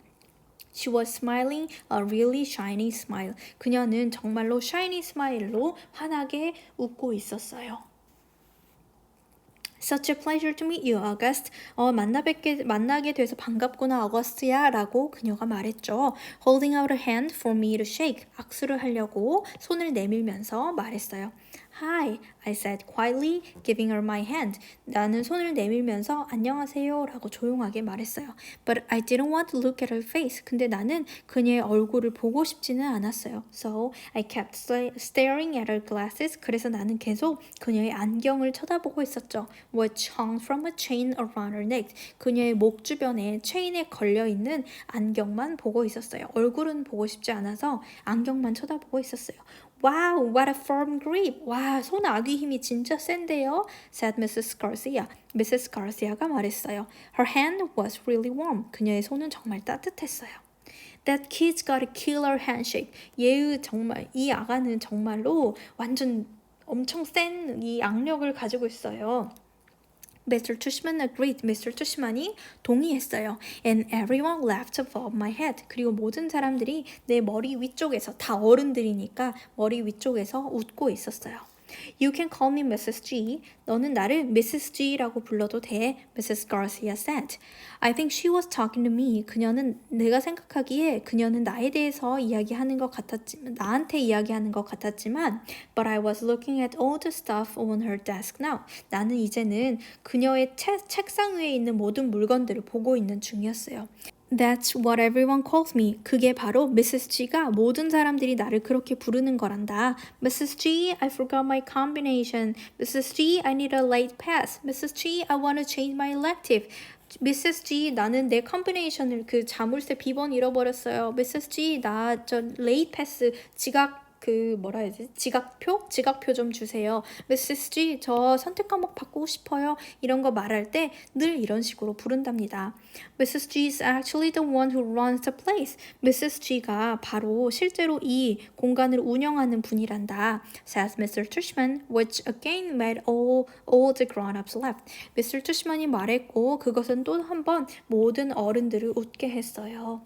She was smiling a really shiny smile. 그녀는 정말로 shiny smile로 환하게 웃고 있었어요. Such a pleasure to meet you, August. 만나게 돼서 반갑구나, 어거스트야 라고 그녀가 말했죠. Holding out a hand for me to shake. 악수를 하려고 손을 내밀면서 말했어요. Hi, I said quietly, giving her my hand. 나는 손을 내밀면서 안녕하세요 라고 조용하게 말했어요. But I didn't want to look at her face. 근데 나는 그녀의 얼굴을 보고 싶지는 않았어요. So I kept staring at her glasses. 그래서 나는 계속 그녀의 안경을 쳐다보고 있었죠. Which hung from a chain around her neck. 그녀의 목 주변에 체인에 걸려있는 안경만 보고 있었어요. 얼굴은 보고 싶지 않아서 안경만 쳐다보고 있었어요. Wow, what a firm grip. 와, 손 아귀 힘이 진짜 센데요? said Mrs. Garcia. Mrs. Garcia가 말했어요. Her hand was really warm. 그녀의 손은 정말 따뜻했어요. That kid's got a killer handshake. 얘의 정말 이 아가는 정말로 완전 엄청 센 이 악력을 가지고 있어요. Mr. Tushman agreed. Mr. Tushman이 동의했어요. And everyone laughed above my head. 그리고 모든 사람들이 내 머리 위쪽에서 다 어른들이니까 머리 위쪽에서 웃고 있었어요. You can call me Mrs. G. 너는 나를 Mrs. G라고 불러도 돼. Mrs. Garcia said. I think she was talking to me. 그녀는 내가 생각하기에 그녀는 나에 대해서 이야기하는 것 같았지만 나한테 이야기하는 것 같았지만 But I was looking at all the stuff on her desk now. 나는 이제는 그녀의 책상 위에 있는 모든 물건들을 보고 있는 중이었어요. That's what everyone calls me. 그게 바로 Mrs. G가 모든 사람들이 나를 그렇게 부르는 거란다. Mrs. G, I forgot my combination. Mrs. G, I need a late pass. Mrs. G, I want to change my elective. Mrs. G, 나는 내 컨비네이션을 그 자물쇠 비번 잃어버렸어요. Mrs. G, 나 저 레이트 패스 지각 그 뭐라 해야 되지? 지각표 좀 주세요. Mrs. G, 저 선택 과목 바꾸고 싶어요. 이런 거 말할 때 늘 이런 식으로 부른답니다. Mrs. G is actually the one who runs the place. Mrs. G가 바로 실제로 이 공간을 운영하는 분이란다. Says Mr. Tushman, which again made all the grown-ups laugh. Mr. Tushman이 말했고 그것은 또 한 번 모든 어른들을 웃게 했어요.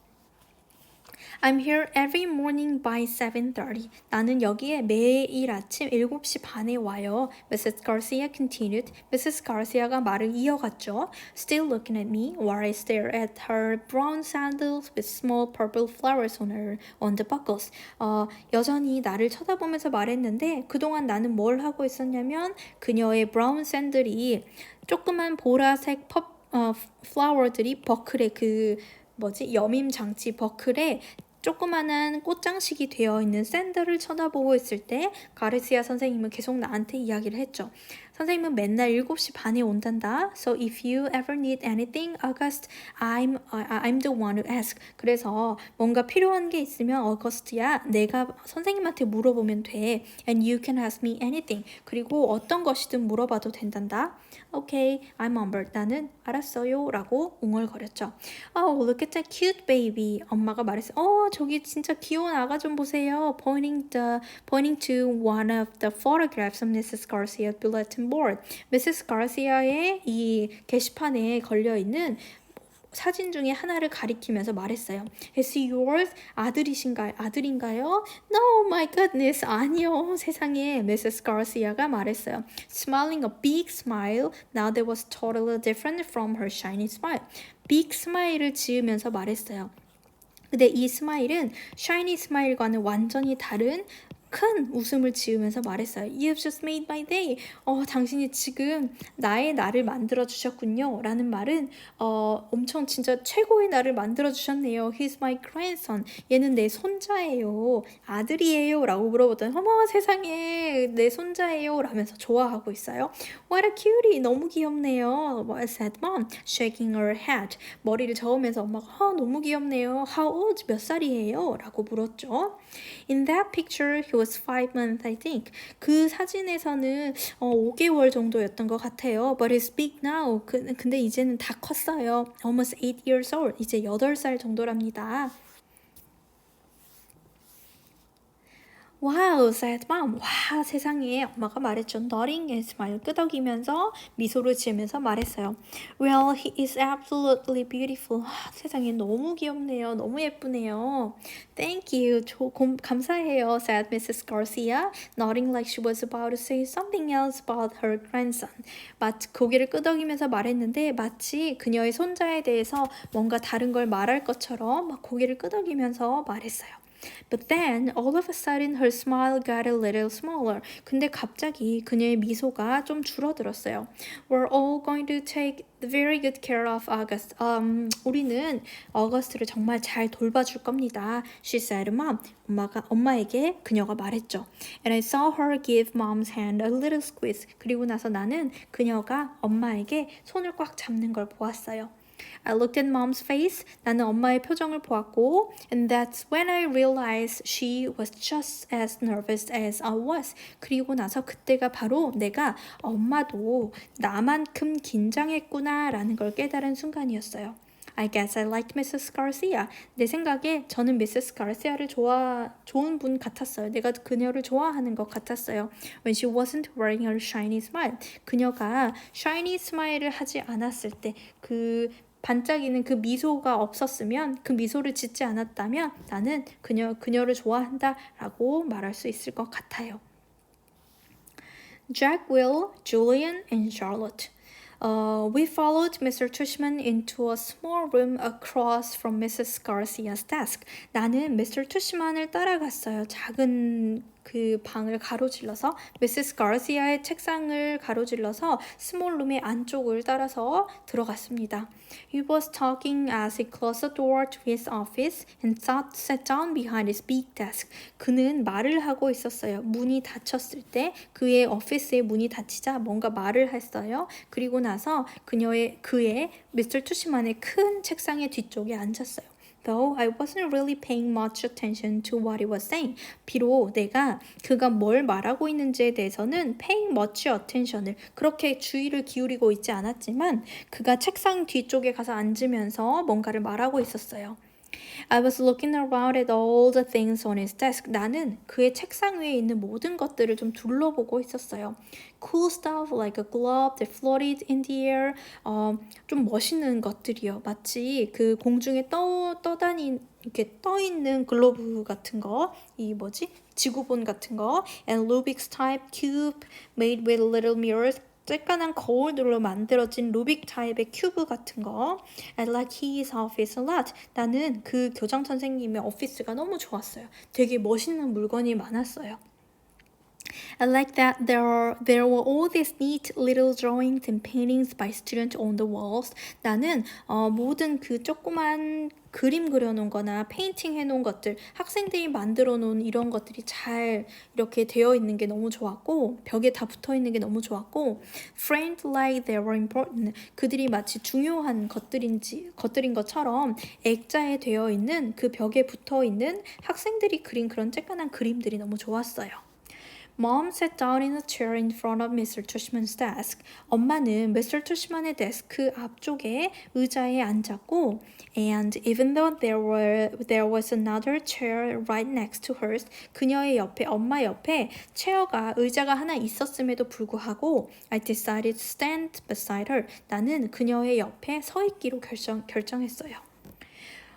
I'm here every morning by 7:30. 나는 여기에 매일 아침 7시 반에 와요. Mrs. Garcia continued. Mrs. Garcia가 말을 이어갔죠. Still looking at me while I stare at her brown sandals with small purple flowers on the buckles. 여전히 나를 쳐다보면서 말했는데 그동안 나는 뭘 하고 있었냐면 그녀의 브라운 샌들이 조그만 보라색 플라워들이 버클에 여밈 장치 버클에 조그마한 꽃장식이 되어 있는 샌들을 쳐다보고 있을 때 가르시아 선생님은 계속 나한테 이야기를 했죠. 선생님은 맨날 7시 반에 온단다. So if you ever need anything, August, I'm the one who ask. 그래서 뭔가 필요한 게 있으면 어거스트야, 내가 선생님한테 물어보면 돼. And you can ask me anything. 그리고 어떤 것이든 물어봐도 된단다. Okay, I'm on board. 나는 알았어요 라고 웅얼거렸죠. Oh, look at that cute baby. 엄마가 말했어요. 저기 진짜 귀여운 아가 좀 보세요. Pointing to one of the photographs of Mrs. Garcia's bulletin board. Mrs. Garcia의 이 게시판에 걸려있는 사진 중에 하나를 가리키면서 말했어요. Is he yours? 아들인가요? No, my goodness. 아니요. 세상에. Mrs. Garcia가 말했어요. Smiling a big smile. Now that was totally different from her shiny smile. Big smile을 지으면서 말했어요. 근데 이 스마일은 샤이니 스마일과는 완전히 다른 큰 웃음을 지으면서 말했어요. You've just made my day. 당신이 지금 나의 날을 만들어 주셨군요. 라는 말은 엄청 진짜 최고의 날을 만들어 주셨네요. He's my grandson. 얘는 내 손자예요. 아들이에요. 라고 물어보더니 어머 세상에 내 손자예요. 라면서 좋아하고 있어요. What a cutie. 너무 귀엽네요. said mom, shaking her head. 머리를 저으면서 엄마가 너무 귀엽네요. How old? 몇 살이에요? 라고 물었죠. In that picture, he was 5 months, I think. 그 사진에서는 5개월 정도였던 것 같아요. But he's big now. 근데 이제는 다 컸어요. Almost 8 years old. 이제 8살 정도랍니다. Wow, said mom. 와, 세상에. 엄마가 말했죠. Nodding and smile. 끄덕이면서 미소를 지으면서 말했어요. Well, he is absolutely beautiful. 세상에 너무 귀엽네요. 너무 예쁘네요. Thank you. 감사해요, said Mrs. Garcia, nodding like she was about to say something else about her grandson. 마치 고개를 끄덕이면서 말했는데 마치 그녀의 손자에 대해서 뭔가 다른 걸 말할 것처럼 막 고개를 끄덕이면서 말했어요. But then all of a sudden her smile got a little smaller. 근데 갑자기 그녀의 미소가 좀 줄어들었어요. We're all going to take very good care of August. 우리는 어거스트를 정말 잘 돌봐줄 겁니다. She said, Mom. 엄마에게 그녀가 말했죠. And I saw her give mom's hand a little squeeze. 그리고 나서 나는 그녀가 엄마에게 손을 꽉 잡는 걸 보았어요. I looked at mom's face. 나는 엄마의 표정을 보았고, and that's when I realized she was just as nervous as I was. 그리고 나서 그때가 바로 내가 엄마도 나만큼 긴장했구나라는 걸 깨달은 순간이었어요. I guess I liked Mrs. Garcia. 내 생각에 저는 Mrs. Garcia를 좋은 분 같았어요. 내가 그녀를 좋아하는 것 같았어요. When she wasn't wearing her shiny smile. 그녀가 shiny smile을 하지 않았을 때 그 반짝이는 그 미소가 없었으면 그 미소를 짓지 않았다면 나는 그녀를 좋아한다라고 말할 수 있을 것 같아요. Jack, Will, Julian, and Charlotte. We followed Mr. Tushman into a small room across from Mrs. Garcia's desk. 나는 Mr. Tushman을 따라갔어요. 작은 그 방을 가로질러서 Mrs. Garcia의 책상을 가로질러서 스몰룸의 안쪽을 따라서 들어갔습니다. He was talking as he closed the door to his office and sat down behind his big desk. 그는 말을 하고 있었어요. 문이 닫혔을 때 그의 오피스의 문이 닫히자 뭔가 말을 했어요. 그리고 나서 그의 Mr. 투시만의 큰 책상의 뒤쪽에 앉았어요. Though I wasn't really paying much attention to what he was saying. 비록 내가 그가 뭘 말하고 있는지에 대해서는 paying much attention을 그렇게 주의를 기울이고 있지 않았지만 그가 책상 뒤쪽에 가서 앉으면서 뭔가를 말하고 있었어요. I was looking around at all the things on his desk. 나는 그의 책상 위에 있는 모든 것들을 좀 둘러보고 있었어요. Cool stuff like a glove that floated in the air. 좀 멋있는 것들이요. 마치 그 공중에 이렇게 떠 있는 글로브 같은 거, 지구본 같은 거, and Rubik's type cube made with little mirrors. 쬐깐한 거울들로 만들어진 루빅 타입의 큐브 같은 거. I like his office a lot. 나는 그 교장 선생님의 오피스가 너무 좋았어요. 되게 멋있는 물건이 많았어요. I like that there were all these neat little drawings and paintings by students on the walls. 나는 모든 그 조그만 그림 그려놓은 거나 페인팅 해놓은 것들, 학생들이 만들어 놓은 이런 것들이 잘 이렇게 되어 있는 게 너무 좋았고 벽에 다 붙어 있는 게 너무 좋았고 framed like they were important. 그들이 마치 중요한 것들인 것처럼 액자에 되어 있는 그 벽에 붙어 있는 학생들이 그린 그런 쬐깐한 그림들이 너무 좋았어요. Mom sat down in a chair in front of Mr. Tushman's desk. 엄마는 Mr. Tushman의 데스크 앞쪽에 의자에 앉았고 and even though there was another chair right next to hers, 그녀의 옆에 엄마 옆에 의자가 하나 있었음에도 불구하고 I decided to stand beside her. 나는 그녀의 옆에 서 있기로 결정했어요.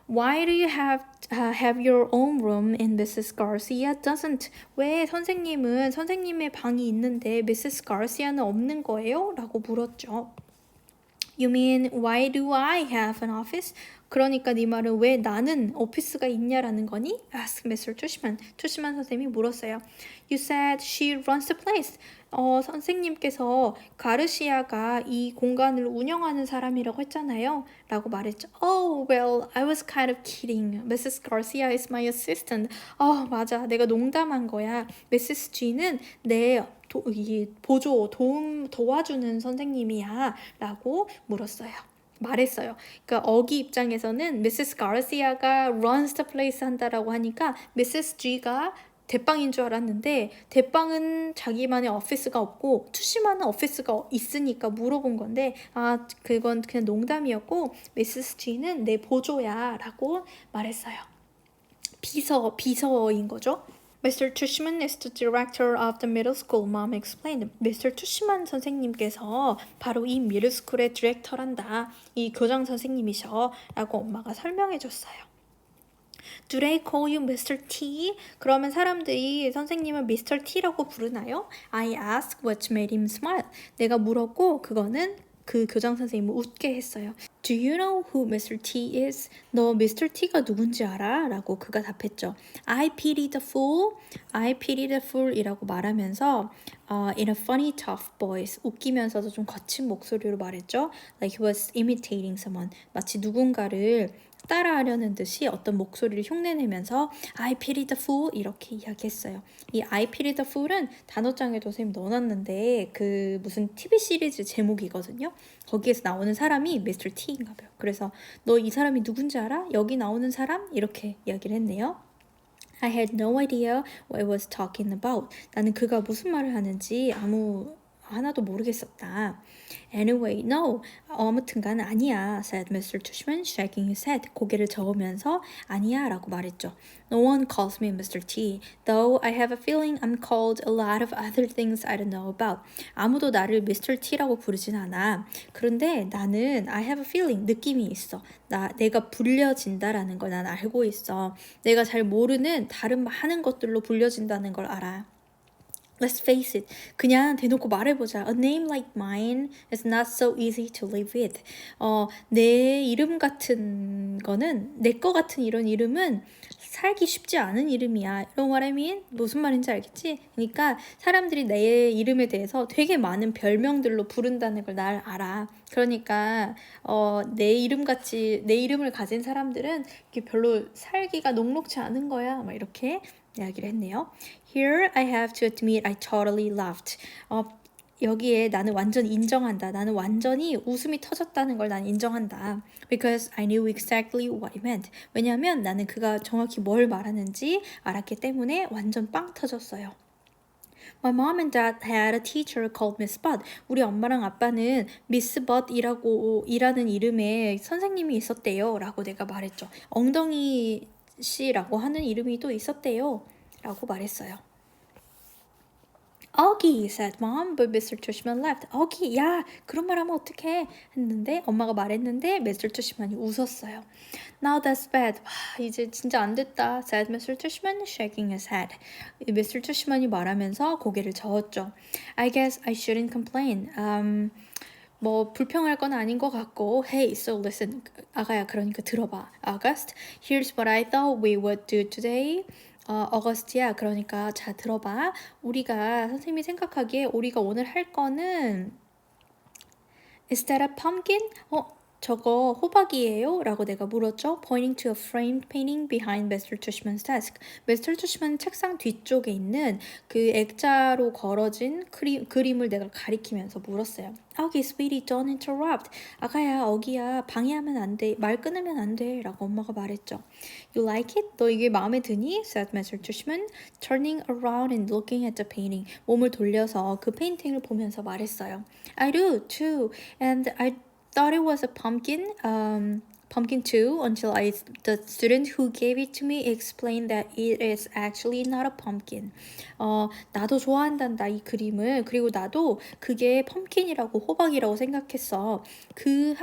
Why do you have your own room and Mrs. Garcia doesn't? 왜 선생님의 방이 있는데 Mrs. Garcia는 없는 거예요? 라고 물었죠. You mean why do I have an office? 그러니까 네 말은 왜 나는 오피스가 있냐라는 거니? Asked Mr. Tushman. 투시만 선생님이 물었어요. You said she runs the place. 선생님께서 가르시아가 이 공간을 운영하는 사람이라고 했잖아요. 라고 말했죠. Oh, well, I was kind of kidding. Mrs. Garcia is my assistant. 맞아. 내가 농담한 거야. Mrs. G는 내 도와주는 선생님이야. 라고 말했어요. 그러니까 어기 입장에서는 Mrs. Garcia가 runs the place 한다라고 하니까 Mrs. G가 대빵인 줄 알았는데 대빵은 자기만의 오피스가 없고 투시만은 오피스가 있으니까 물어본 건데 그건 그냥 농담이었고 Mrs. G는 내 보조야 라고 말했어요. 비서인 거죠. Mr. Tushman is the director of the middle school, Mom explained. Mr. Tushman 선생님께서 바로 이 middle school의 디렉터란다. 이 교장 선생님이셔. 라고 엄마가 설명해 줬어요. Do they call you Mr. T? 그러면 사람들이 선생님을 Mr. T라고 부르나요? I asked what made him smile. 내가 물었고 그거는 그 교장 선생님을 웃게 했어요. Do you know who Mr. T is? 너 Mr. T가 누군지 알아? 라고 그가 답했죠. I pity the fool. I pity the fool 이라고 말하면서 in a funny tough voice 웃기면서도 좀 거친 목소리로 말했죠. Like he was imitating someone. 마치 누군가를 따라하려는 듯이 어떤 목소리를 흉내내면서 I pity the fool 이렇게 이야기했어요. 이 I pity the fool은 단어장에도 선생님 넣어놨는데 그 무슨 TV 시리즈 제목이거든요. 거기에서 나오는 사람이 Mr. T인가 봐요. 그래서 너 이 사람이 누군지 알아? 여기 나오는 사람? 이렇게 이야기를 했네요. I had no idea what I was talking about. 나는 그가 무슨 말을 하는지 하나도 모르겠었다. Anyway, no. 아무튼간 아니야, said Mr. Tushman, shaking his head. 고개를 저으면서 아니야 라고 말했죠. No one calls me Mr. T, though I have a feeling I'm called a lot of other things I don't know about. 아무도 나를 Mr. T라고 부르진 않아. 그런데 나는 I have a feeling, 느낌이 있어. 내가 불려진다라는 걸 난 알고 있어. 내가 잘 모르는 다른 많은 것들로 불려진다는 걸 알아. Let's face it. 그냥 대놓고 말해보자. A name like mine is not so easy to live with. 내 이름 같은 거는 내 거 같은 이런 이름은 살기 쉽지 않은 이름이야. You know what I mean? 무슨 말인지 알겠지? 그러니까 사람들이 내 이름에 대해서 되게 많은 별명들로 부른다는 걸 날 알아. 그러니까 내 이름을 가진 사람들은 이게 별로 살기가 녹록지 않은 거야. 막 이렇게 이야기를 했네요. Here I have to admit I totally laughed. 여기에 나는 완전 인정한다. 나는 완전히 웃음이 터졌다는 걸 난 인정한다. Because I knew exactly what he meant. 왜냐하면 나는 그가 정확히 뭘 말하는지 알았기 때문에 완전 빵 터졌어요. My mom and dad had a teacher called Miss Butt. 우리 엄마랑 아빠는 Miss Butt이라는 이름의 선생님이 있었대요. 라고 내가 말했죠. 엉덩이 씨라고 하는 이름이 또 있었대요. 라고 말했어요. Augie, said mom, but Mr. Tushman laughed. Augie, 야, 그런 말 하면 어떡해? 했는데 엄마가 말했는데 Mr. Tushman이 웃었어요. Now that's bad. 와, 이제 진짜 안 됐다, said Mr. Tushman, shaking his head. Mr. Tushman이 말하면서 고개를 저었죠. I guess I shouldn't complain. 뭐 불평할 건 아닌 것 같고 Hey, so listen. 아가야, 그러니까 들어봐. August, here's what I thought we would do today. 어거스트야, 그러니까 자 들어봐. 우리가 선생님이 생각하기에 우리가 오늘 할 거는 Is that a pumpkin? 저거 호박이에요? 라고 내가 물었죠. Pointing to a framed painting behind Mr. Tushman's desk. Mr. Tushman 책상 뒤쪽에 있는 그 액자로 걸어진 그림을 내가 가리키면서 물었어요. Augie, sweetie, don't interrupt. 아가야, 어기야, 방해하면 안 돼. 말 끊으면 안 돼. 라고 엄마가 말했죠. You like it? 너 이게 마음에 드니? said Mr. Tushman, turning around and looking at the painting. 몸을 돌려서 그 페인팅을 보면서 말했어요. I do, too. And I thought it was a pumpkin too until the student who gave it to me explained that it is actually not a pumpkin. 나도 좋아한단다 이 그림을. 그리고 나도 그게 펌킨이라고 호박이라고 생각했어. 그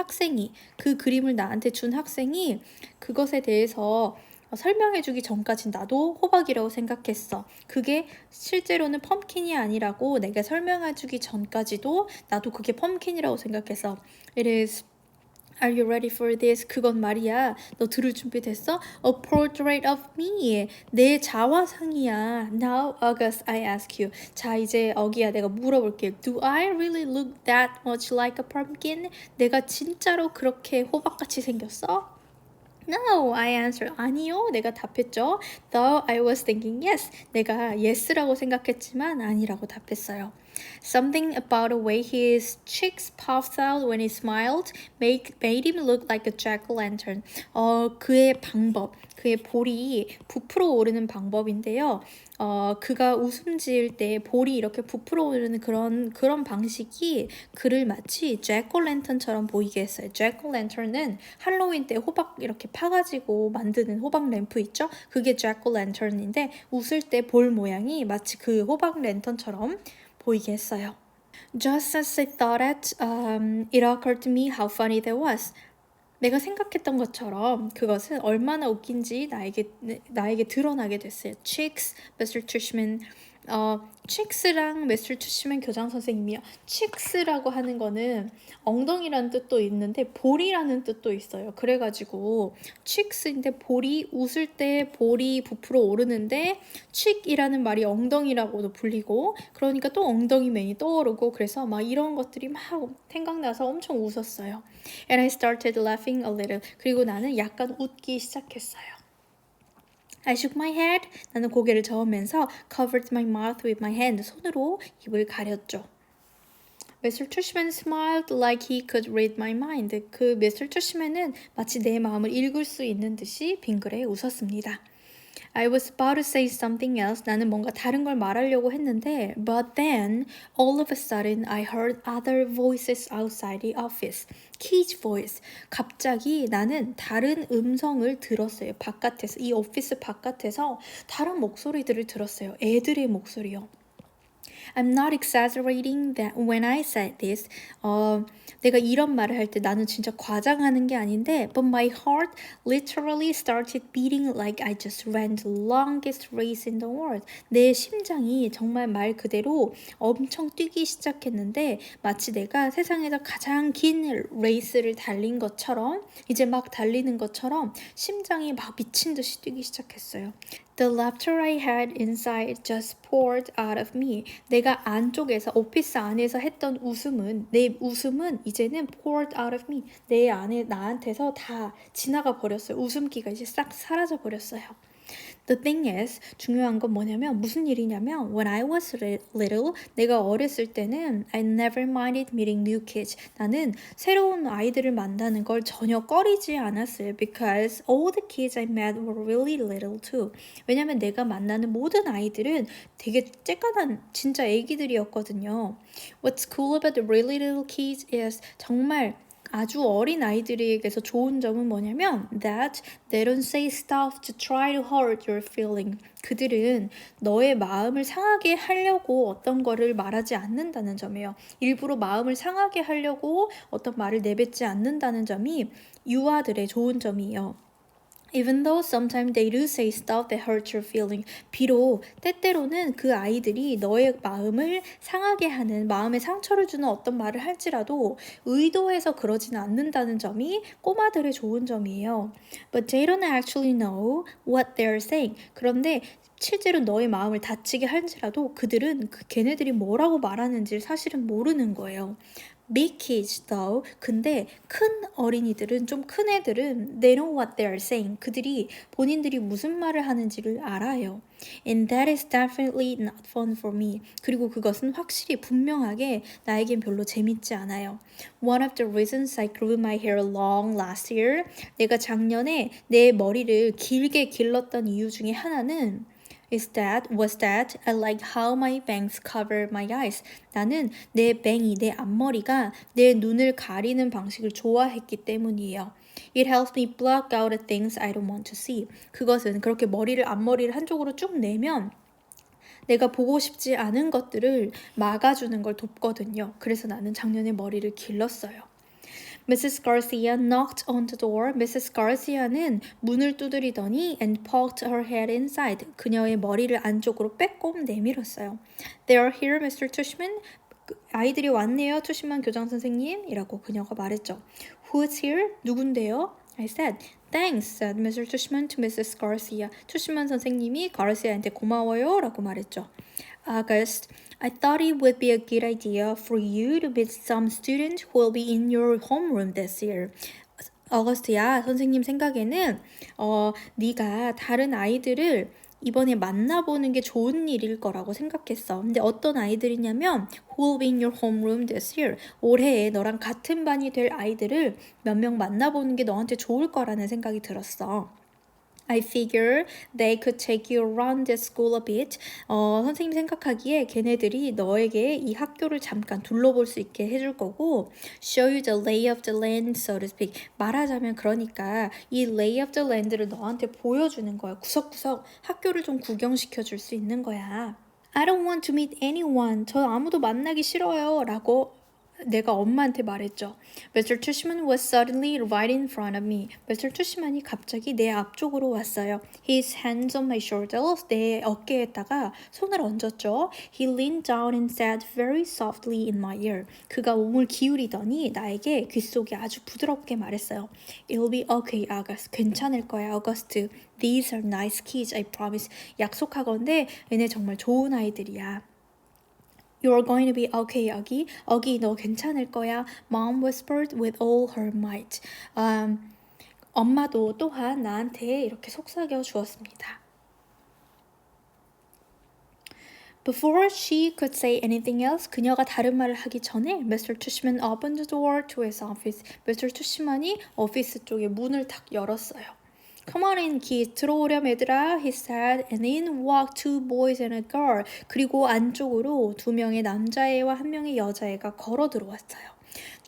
그림을 나한테 준 학생이 그것에 대해서 설명해주기 전까진 나도 호박이라고 생각했어. 그게 실제로는 펌킨이 아니라고 내가 설명해주기 전까지도 나도 그게 펌킨이라고 생각했어. It is. Are you ready for this? 그건 말이야. 너 들을 준비 됐어? A portrait of me. 내 자화상이야. Now, August, I ask you. 자, 이제 어기야, 내가 물어볼게. Do I really look that much like a pumpkin? 내가 진짜로 그렇게 호박같이 생겼어? No, I answered. 아니요, 내가 답했죠. Though I was thinking yes. 내가 yes라고 생각했지만 아니라고 답했어요. Something about the way his cheeks puffed out when he smiled made him look like a jack-o'-lantern. 그의 볼이 부풀어 오르는 방법인데요. 그가 웃음 지을 때 볼이 이렇게 부풀어 오르는 그런 방식이 그를 마치 잭오랜턴처럼 보이게 했어요. 잭오랜턴은 할로윈 때 호박 이렇게 파가지고 만드는 호박 램프 있죠? 그게 잭오랜턴인데 웃을 때 볼 모양이 마치 그 호박 랜턴처럼 보이게 했어요. Just as I thought it, it occurred to me how funny that was. 내가 생각했던 것처럼 그것은 얼마나 웃긴지 나에게 드러나게 됐어요. Cheeks, Mr. Tushman cheeks랑 매스터투시맨 교장 선생님이요. cheeks라고 하는 거는 엉덩이라는 뜻도 있는데 볼이라는 뜻도 있어요. 그래가지고 cheeks인데 볼이 웃을 때 볼이 부풀어 오르는데 cheek이라는 말이 엉덩이라고도 불리고 그러니까 또 엉덩이맨이 떠오르고 그래서 막 이런 것들이 막 생각나서 엄청 웃었어요. And I started laughing a little. 그리고 나는 약간 웃기 시작했어요. I shook my head. 나는 고개를 저으면서 covered my mouth with my hand. 손으로 입을 가렸죠. Mr. Tushman smiled like he could read my mind. 그 Mr. Tushman은 마치 내 마음을 읽을 수 있는 듯이 빙그레 웃었습니다. I was about to say something else. 나는 뭔가 다른 걸 말하려고 했는데 but then all of a sudden I heard other voices outside the office. Kids voice. 갑자기 나는 다른 음성을 들었어요. 바깥에서 이 오피스 바깥에서 다른 목소리들을 들었어요. 애들의 목소리요. I'm not exaggerating that when I said this. 내가 이런 말을 할 때 나는 진짜 과장하는 게 아닌데 but my heart literally started beating like I just ran the longest race in the world. 내 심장이 정말 말 그대로 엄청 뛰기 시작했는데 마치 내가 세상에서 가장 긴 레이스를 달린 것처럼 이제 막 달리는 것처럼 심장이 막 미친 듯이 뛰기 시작했어요. The laughter I had inside just poured out of me. 내가 안쪽에서 오피스 안에서 했던 웃음은 내 웃음은 이제는 poured out of me. 내 안에 나한테서 다 지나가 버렸어요. 웃음기가 이제 싹 사라져 버렸어요. The thing is, 중요한 건 뭐냐면 무슨 일이냐면 when I was little, 내가 어렸을 때는 I never minded meeting new kids. 나는 새로운 아이들을 만나는 걸 전혀 꺼리지 않았어요. Because all the kids I met were really little too. 왜냐면 내가 만나는 모든 아이들은 되게 쬐깐한 진짜 애기들이었거든요. What's cool about the really little kids is 정말 아주 어린 아이들에게서 좋은 점은 뭐냐면 that they don't say stuff to try to hurt your feeling. 그들은 너의 마음을 상하게 하려고 어떤 거를 말하지 않는다는 점이에요. 일부러 마음을 상하게 하려고 어떤 말을 내뱉지 않는다는 점이 유아들의 좋은 점이에요. Even though sometimes they do say stuff that hurts your feeling. 비록 때때로는 그 아이들이 너의 마음을 상하게 하는 마음에 상처를 주는 어떤 말을 할지라도 의도해서 그러지는 않는다는 점이 꼬마들의 좋은 점이에요. But they don't actually know what they're saying. 그런데 실제로 너의 마음을 다치게 할지라도 그들은 걔네들이 뭐라고 말하는지 사실은 모르는 거예요. Big kids though. 근데 큰 어린이들은 좀 큰 애들은 they know what they are saying. 그들이 본인들이 무슨 말을 하는지를 알아요. And that is definitely not fun for me. 그리고 그것은 확실히 분명하게 나에겐 별로 재밌지 않아요. One of the reasons I grew my hair long last year. 내가 작년에 내 머리를 길게 길렀던 이유 중에 하나는 was that I like how my bangs cover my eyes. 나는 내 내 앞머리가 내 눈을 가리는 방식을 좋아했기 때문이에요. It helps me block out the things I don't want to see. 그것은 그렇게 앞머리를 한쪽으로 쭉 내면 내가 보고 싶지 않은 것들을 막아주는 걸 돕거든요. 그래서 나는 작년에 머리를 길렀어요. Mrs. Garcia knocked on the door. Mrs. Garcia는 문을 두드리더니 and poked her head inside. 그녀의 머리를 안쪽으로 빼꼼 내밀었어요. They are here, Mr. Tushman. 아이들이 왔네요, 투시만 교장 선생님. 이라고 그녀가 말했죠. Who's here? 누군데요? I said, Thanks, said Mr. Tushman to Mrs. Garcia. 투시만 선생님이 가르시아한테 고마워요. 라고 말했죠. August, I thought it would be a good idea for you to meet some students who will be in your homeroom this year. 어거스트야, 선생님 생각에는 네가 다른 아이들을 이번에 만나보는 게 좋은 일일 거라고 생각했어. 근데 어떤 아이들이냐면 who will be in your homeroom this year. 올해에 너랑 같은 반이 될 아이들을 몇 명 만나보는 게 너한테 좋을 거라는 생각이 들었어. I figure they could take you around the school a bit. 선생님 생각하기에 걔네들이 너에게 이 학교를 잠깐 둘러볼 수 있게 해줄 거고 show you the lay of the land, so to speak. 말하자면 그러니까 이 lay of the land를 너한테 보여주는 거야. 구석구석 학교를 좀 구경시켜 줄 수 있는 거야. I don't want to meet anyone. 저 아무도 만나기 싫어요. 라고 내가 엄마한테 말했죠. Mr. Tushman was suddenly right in front of me. Mr. Tushman이 갑자기 내 앞쪽으로 왔어요. His hands on my shoulders. 내 어깨에다가 손을 얹었죠. He leaned down and said very softly in my ear. 그가 몸을 기울이더니 나에게 귓속에 아주 부드럽게 말했어요. It'll be okay, August. 괜찮을 거야, August. These are nice kids, I promise. 약속하건대 얘네 정말 좋은 아이들이야. You're going to be okay, 아기. 아기, 너 괜찮을 거야. Mom whispered with all her might. 엄마도 또한 나한테 이렇게 속삭여 주었습니다. Before she could say anything else, 그녀가 다른 말을 하기 전에 Mr. Tushman opened the door to his office. Mr. Tushman이 오피스 쪽에 문을 탁 열었어요. Come on in, kids. 들어오렴, 얘들아. He said, and in walked two boys and a girl. 그리고 안쪽으로 두 명의 남자애와 한 명의 여자애가 걸어 들어왔어요.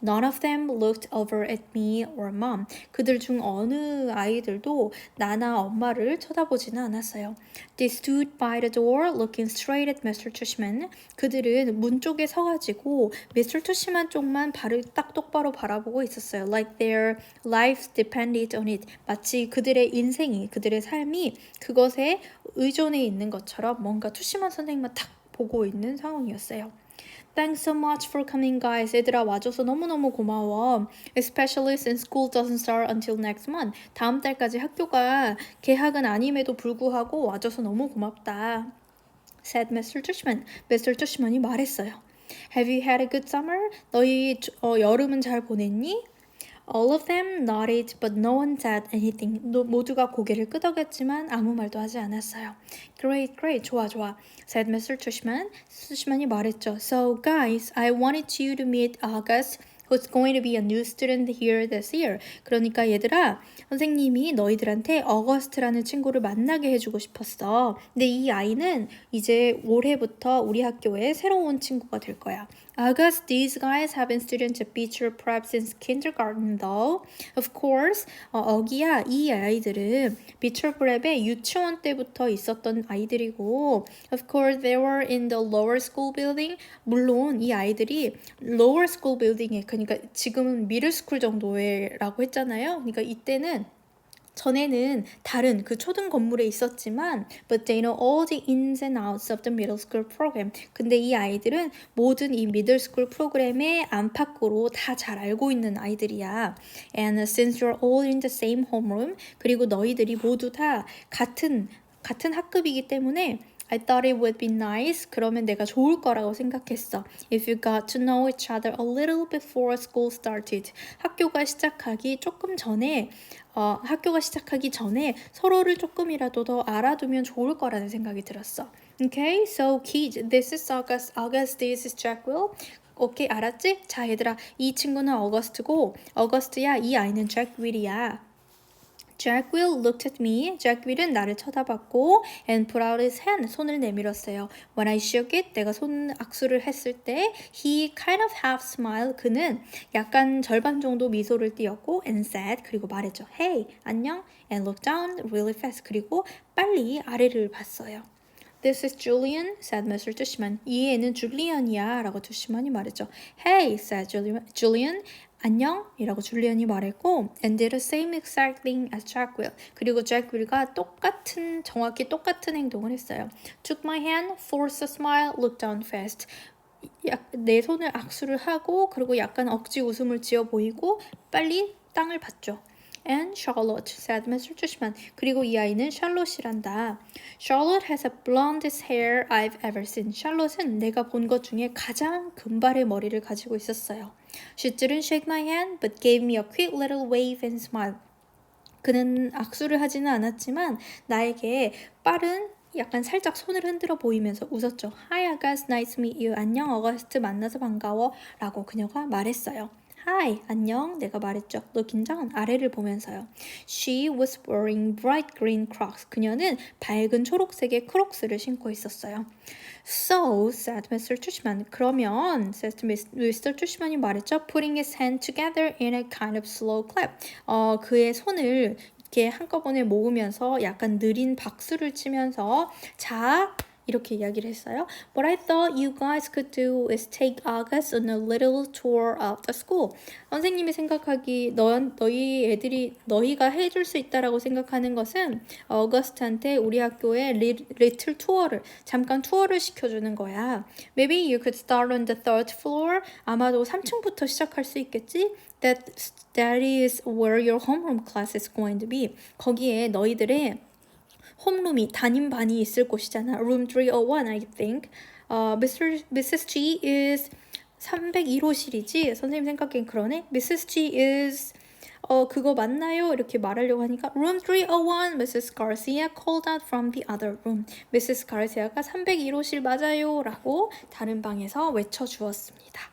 None of them looked over at me or mom. 그들 중 어느 아이들도 나나 엄마를 쳐다보지는 않았어요. They stood by the door looking straight at Mr. Tushman. 그들은 문 쪽에 서가지고 Mr. Tushman 쪽만 발을 딱 똑바로 바라보고 있었어요. Like their lives depended on it. 마치 그들의 인생이, 그들의 삶이 그것에 의존해 있는 것처럼 뭔가 투시만 선생님만 딱 보고 있는 상황이었어요. Thanks so much for coming, guys. 얘들아 와줘서 너무너무 고마워. Especially since school doesn't start until next month. 다음 달까지 학교가 개학은 아님에도 불구하고 와줘서 너무 고맙다. Said Mr. Tushman. Mr. Tushman이 말했어요. Have you had a good summer? 너희 여름은 잘 보냈니? All of them nodded, but no one said anything. 모두가 고개를 끄덕였지만 아무 말도 하지 않았어요. Great, great, 좋아, 좋아. Said Mr. Tushman. Tushman이 말했죠. So, guys, I wanted you to meet August, who's going to be a new student here this year. 그러니까 얘들아, 선생님이 너희들한테 어거스트라는 친구를 만나게 해주고 싶었어. 근데 이 아이는 이제 올해부터 우리 학교에 새로운 친구가 될 거야. August, these guys have been students at Beecher Prep since kindergarten though. Of course, 어기야, 이 아이들은 Beecher Prep의 유치원 때부터 있었던 아이들이고 Of course, they were in the lower school building. 물론 이 아이들이 lower school building에 그러니까 지금은 middle school 정도라고 했잖아요. 그러니까 이때는 전에는 다른 그 초등 건물에 있었지만 but they know all the ins and outs of the middle school program. 근데 이 아이들은 모든 이 middle school 프로그램의 안팎으로 다 잘 알고 있는 아이들이야. And since you're all in the same homeroom, 그리고 너희들이 모두 다 같은 학급이기 때문에 I thought it would be nice. 그러면 내가 좋을 거라고 생각했어. If you got to know each other a little before school started. 학교가 시작하기 전에 서로를 조금이라도 더 알아두면 좋을 거라는 생각이 들었어. Okay, so kids, this is August. August, this is Jackwell. 오케이, 알았지? 자, 얘들아, 이 친구는 어거스트고, 어거스트야, 이 아이는 잭윌이야. Jack Will looked at me. Jack Will은 나를 쳐다봤고 and put out his hand. 손을 내밀었어요. When I shook it, 내가 손 악수를 했을 때 he kind of half smiled. 그는 약간 절반 정도 미소를 띄었고 and said, 그리고 말했죠. Hey, 안녕. And looked down really fast. 그리고 빨리 아래를 봤어요. This is Julian, said Mr. Tushman. 이 애는 줄리안이야, 라고 투시만이 말했죠. Hey, said Julian. 안녕? 이라고 줄리안이 말했고 and did the same exact thing as Jack Will. 그리고 Jack Will가 정확히 똑같은 행동을 했어요. Took my hand, forced a smile, looked down fast. 내 손을 악수를 하고 그리고 약간 억지 웃음을 지어 보이고 빨리 땅을 봤죠. And Charlotte, said Mr. Tushman. 그리고 이 아이는 샬롯이란다. Charlotte has the blondest hair I've ever seen. 샬롯은 내가 본 것 중에 가장 금발의 머리를 가지고 있었어요. She didn't shake my hand, but gave me a quick little wave and smile. 그는 악수를 하지는 않았지만 나에게 빠른 약간 살짝 손을 흔들어 보이면서 웃었죠. Hi, August. Nice to meet you. 안녕, 어거스트. 만나서 반가워. 라고 그녀가 말했어요. Hi, 안녕. 내가 말했죠. Looking down, 아래를 보면서요. She was wearing bright green Crocs. 그녀는 밝은 초록색의 크록스를 신고 있었어요. So, said Mr. Tushman. 그러면, said Mr. Tushman이 말했죠. Putting his hand together in a kind of slow clap. 그의 손을 이렇게 한꺼번에 모으면서 약간 느린 박수를 치면서 자, 이렇게 이야기를 했어요. What I thought you guys could do is take August on a little tour of the school. 선생님이 생각하기 너희 애들이 너희가 해줄 수 있다라고 생각하는 것은 어거스트한테 우리 학교에 리틀 투어를 잠깐 투어를 시켜주는 거야. Maybe you could start on the third floor. 아마도 3층부터 시작할 수 있겠지? That is where your homeroom class is going to be. 거기에 너희들의 홈룸이 담임반이 있을 곳이잖아. Room 301, I think. Mrs. G is 301호실이지? 선생님 생각엔 그러네? Mrs. G is 그거 맞나요? 이렇게 말하려고 하니까 Room 301, Mrs. Garcia called out from the other room. Mrs. Garcia가 301호실 맞아요 라고 다른 방에서 외쳐주었습니다.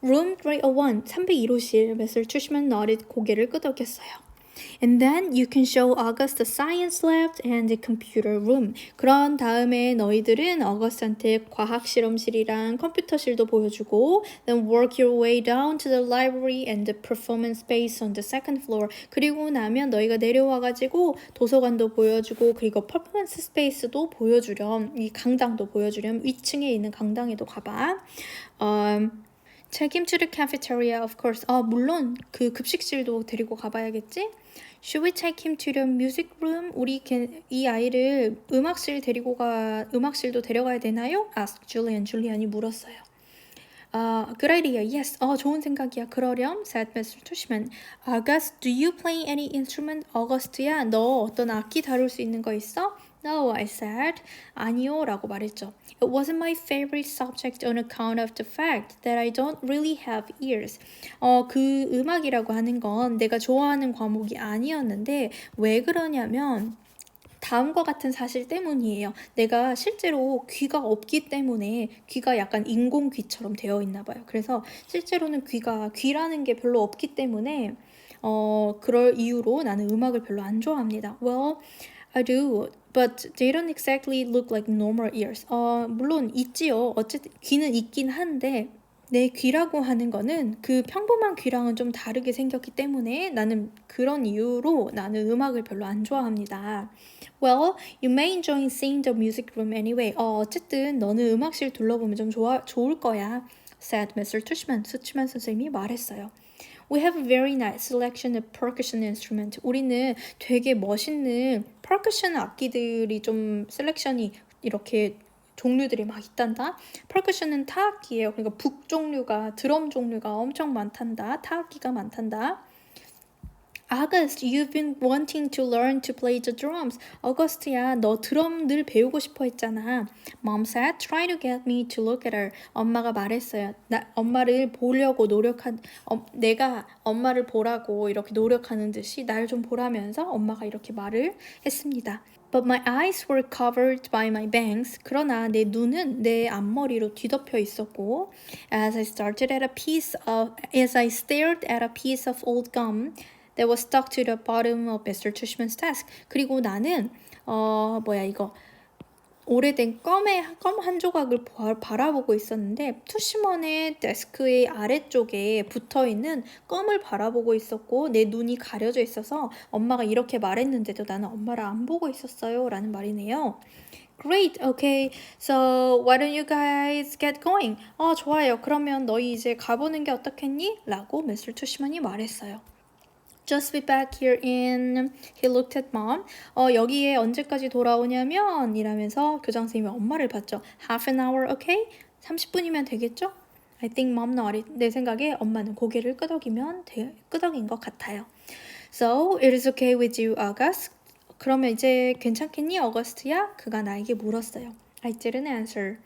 Room 301, 301호실. Mr. Tushman nodded. 고개를 끄덕였어요. And then you can show August the science lab and the computer room. 그런 다음에 너희들은 어거스트한테 과학 실험실이랑 컴퓨터실도 보여주고 then work your way down to the library and the performance space on the second floor. 그리고 나면 너희가 내려와가지고 도서관도 보여주고 그리고 퍼포먼스 스페이스도 보여주렴. 이 강당도 보여주렴. 위층에 있는 강당에도 가봐. Take him to the cafeteria, of course. 물론 그 급식실도 데리고 가봐야겠지? Should we take him to the music room? 우리 이 아이를 음악실도 데려가야 되나요? asked Julian. 줄리안이 물었어요. Good idea. Yes. 좋은 생각이야. 그러렴. said Mr. Tushman. August, do you play any instrument? August야, 너 어떤 악기 다룰 수 있는 거 있어? No, I said. 아니요, 라고 말했죠. It wasn't my favorite subject on account of the fact that I don't really have ears. 그 음악이라고 하는 건 내가 좋아하는 과목이 아니었는데 왜 그러냐면 다음과 같은 사실 때문이에요. 내가 실제로 귀가 없기 때문에 귀가 약간 인공귀처럼 되어 있나 봐요. 그래서 실제로는 귀라는 게 별로 없기 때문에 그럴 이유로 나는 음악을 별로 안 좋아합니다. Well, I do, but they don't exactly look like normal ears. 물론 있지요. 어쨌든 귀는 있긴 한데 내 귀라고 하는 거는 그 평범한 귀랑은 좀 다르게 생겼기 때문에 나는 그런 이유로 나는 음악을 별로 안 좋아합니다. Well, you may enjoy seeing the music room anyway. 어쨌든 너는 음악실 둘러보면 좀 좋을 거야. said Mr. Tushman. 수치만 선생님이 말했어요. We have a very nice selection of percussion instruments. 우리는 되게 멋있는 percussion 악기들이 좀 셀렉션이 이렇게 종류들이 막 있단다. percussion은 타악기예요. 그러니까 북 종류가 드럼 종류가 엄청 많단다. 타악기가 많단다. August, you've been wanting to learn to play the drums. 어거스트야, 너 드럼 늘 배우고 싶어 했잖아. Mom said, try to get me to look at her. 엄마가 말했어요. 엄마를 보려고 내가 엄마를 보라고 이렇게 노력하는 듯이 날 좀 보라면서 엄마가 이렇게 말을 했습니다. But my eyes were covered by my bangs. 그러나 내 눈은 내 앞머리로 뒤덮여 있었고, as I stared at a piece of old gum that was stuck to the bottom of Mr. Tushman's desk. 그리고 나는 오래된 껌 한 조각을 바라보고 있었는데 투시먼의 데스크의 아래쪽에 붙어있는 껌을 바라보고 있었고 내 눈이 가려져 있어서 엄마가 이렇게 말했는데도 나는 엄마를 안 보고 있었어요 라는 말이네요. Great, okay. So why don't you guys get going? 좋아요. 그러면 너희 이제 가보는 게 어떻겠니? 라고 Mr. 투시먼이 말했어요. Just be back here in. He looked at mom. 여기에 언제까지 돌아오냐면 이라면서 교장 선생님이 엄마를 봤죠. Half an hour, okay? 30분이면 되겠죠? I think mom nodded. 내 생각에 엄마는 고개를 끄덕인 것 같아요. So it is okay with you, August? 그러면 이제 괜찮겠니, 어거스트야? 그가 나에게 물었어요. I didn't answer.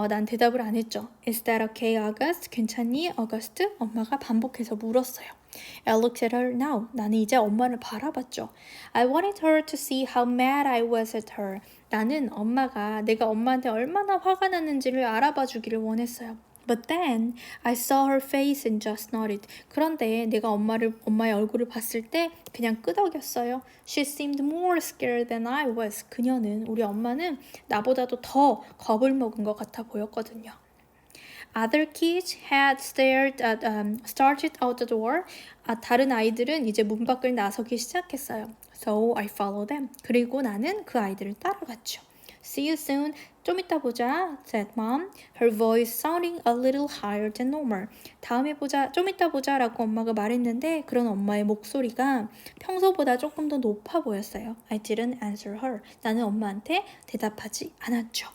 난 대답을 안 했죠. Is that okay, August? 괜찮니, 어거스트? 엄마가 반복해서 물었어요. I looked at her now. 나는 이제 엄마를 바라봤죠. I wanted her to see how mad I was at her. 나는 내가 엄마한테 얼마나 화가 났는지를 알아봐 주기를 원했어요. But then I saw her face and just nodded. 그런데 내가 엄마의 얼굴을 봤을 때 그냥 끄덕였어요. She seemed more scared than I was. 우리 엄마는 나보다도 더 겁을 먹은 것 같아 보였거든요. Other kids had started out the door. 다른 아이들은 이제 문 밖을 나서기 시작했어요. So I followed them. 그리고 나는 그 아이들을 따라갔죠. See you soon. 좀 이따 보자, said mom. Her voice sounding a little higher than normal. 다음에 보자, 좀 이따 보자 라고 엄마가 말했는데 그런 엄마의 목소리가 평소보다 조금 더 높아 보였어요. I didn't answer her. 나는 엄마한테 대답하지 않았죠.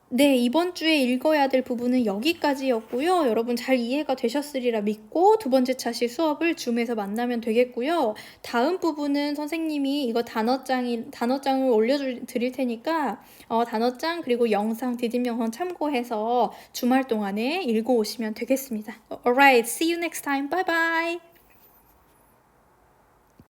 네, 이번 주에 읽어야 될 부분은 여기까지였고요. 여러분 잘 이해가 되셨으리라 믿고 두 번째 차시 수업을 줌에서 만나면 되겠고요. 다음 부분은 선생님이 이거 단어장을 올려드릴 테니까 단어장 그리고 영상, 디딤 영상 참고해서 주말 동안에 읽어오시면 되겠습니다. Alright, see you next time. Bye bye.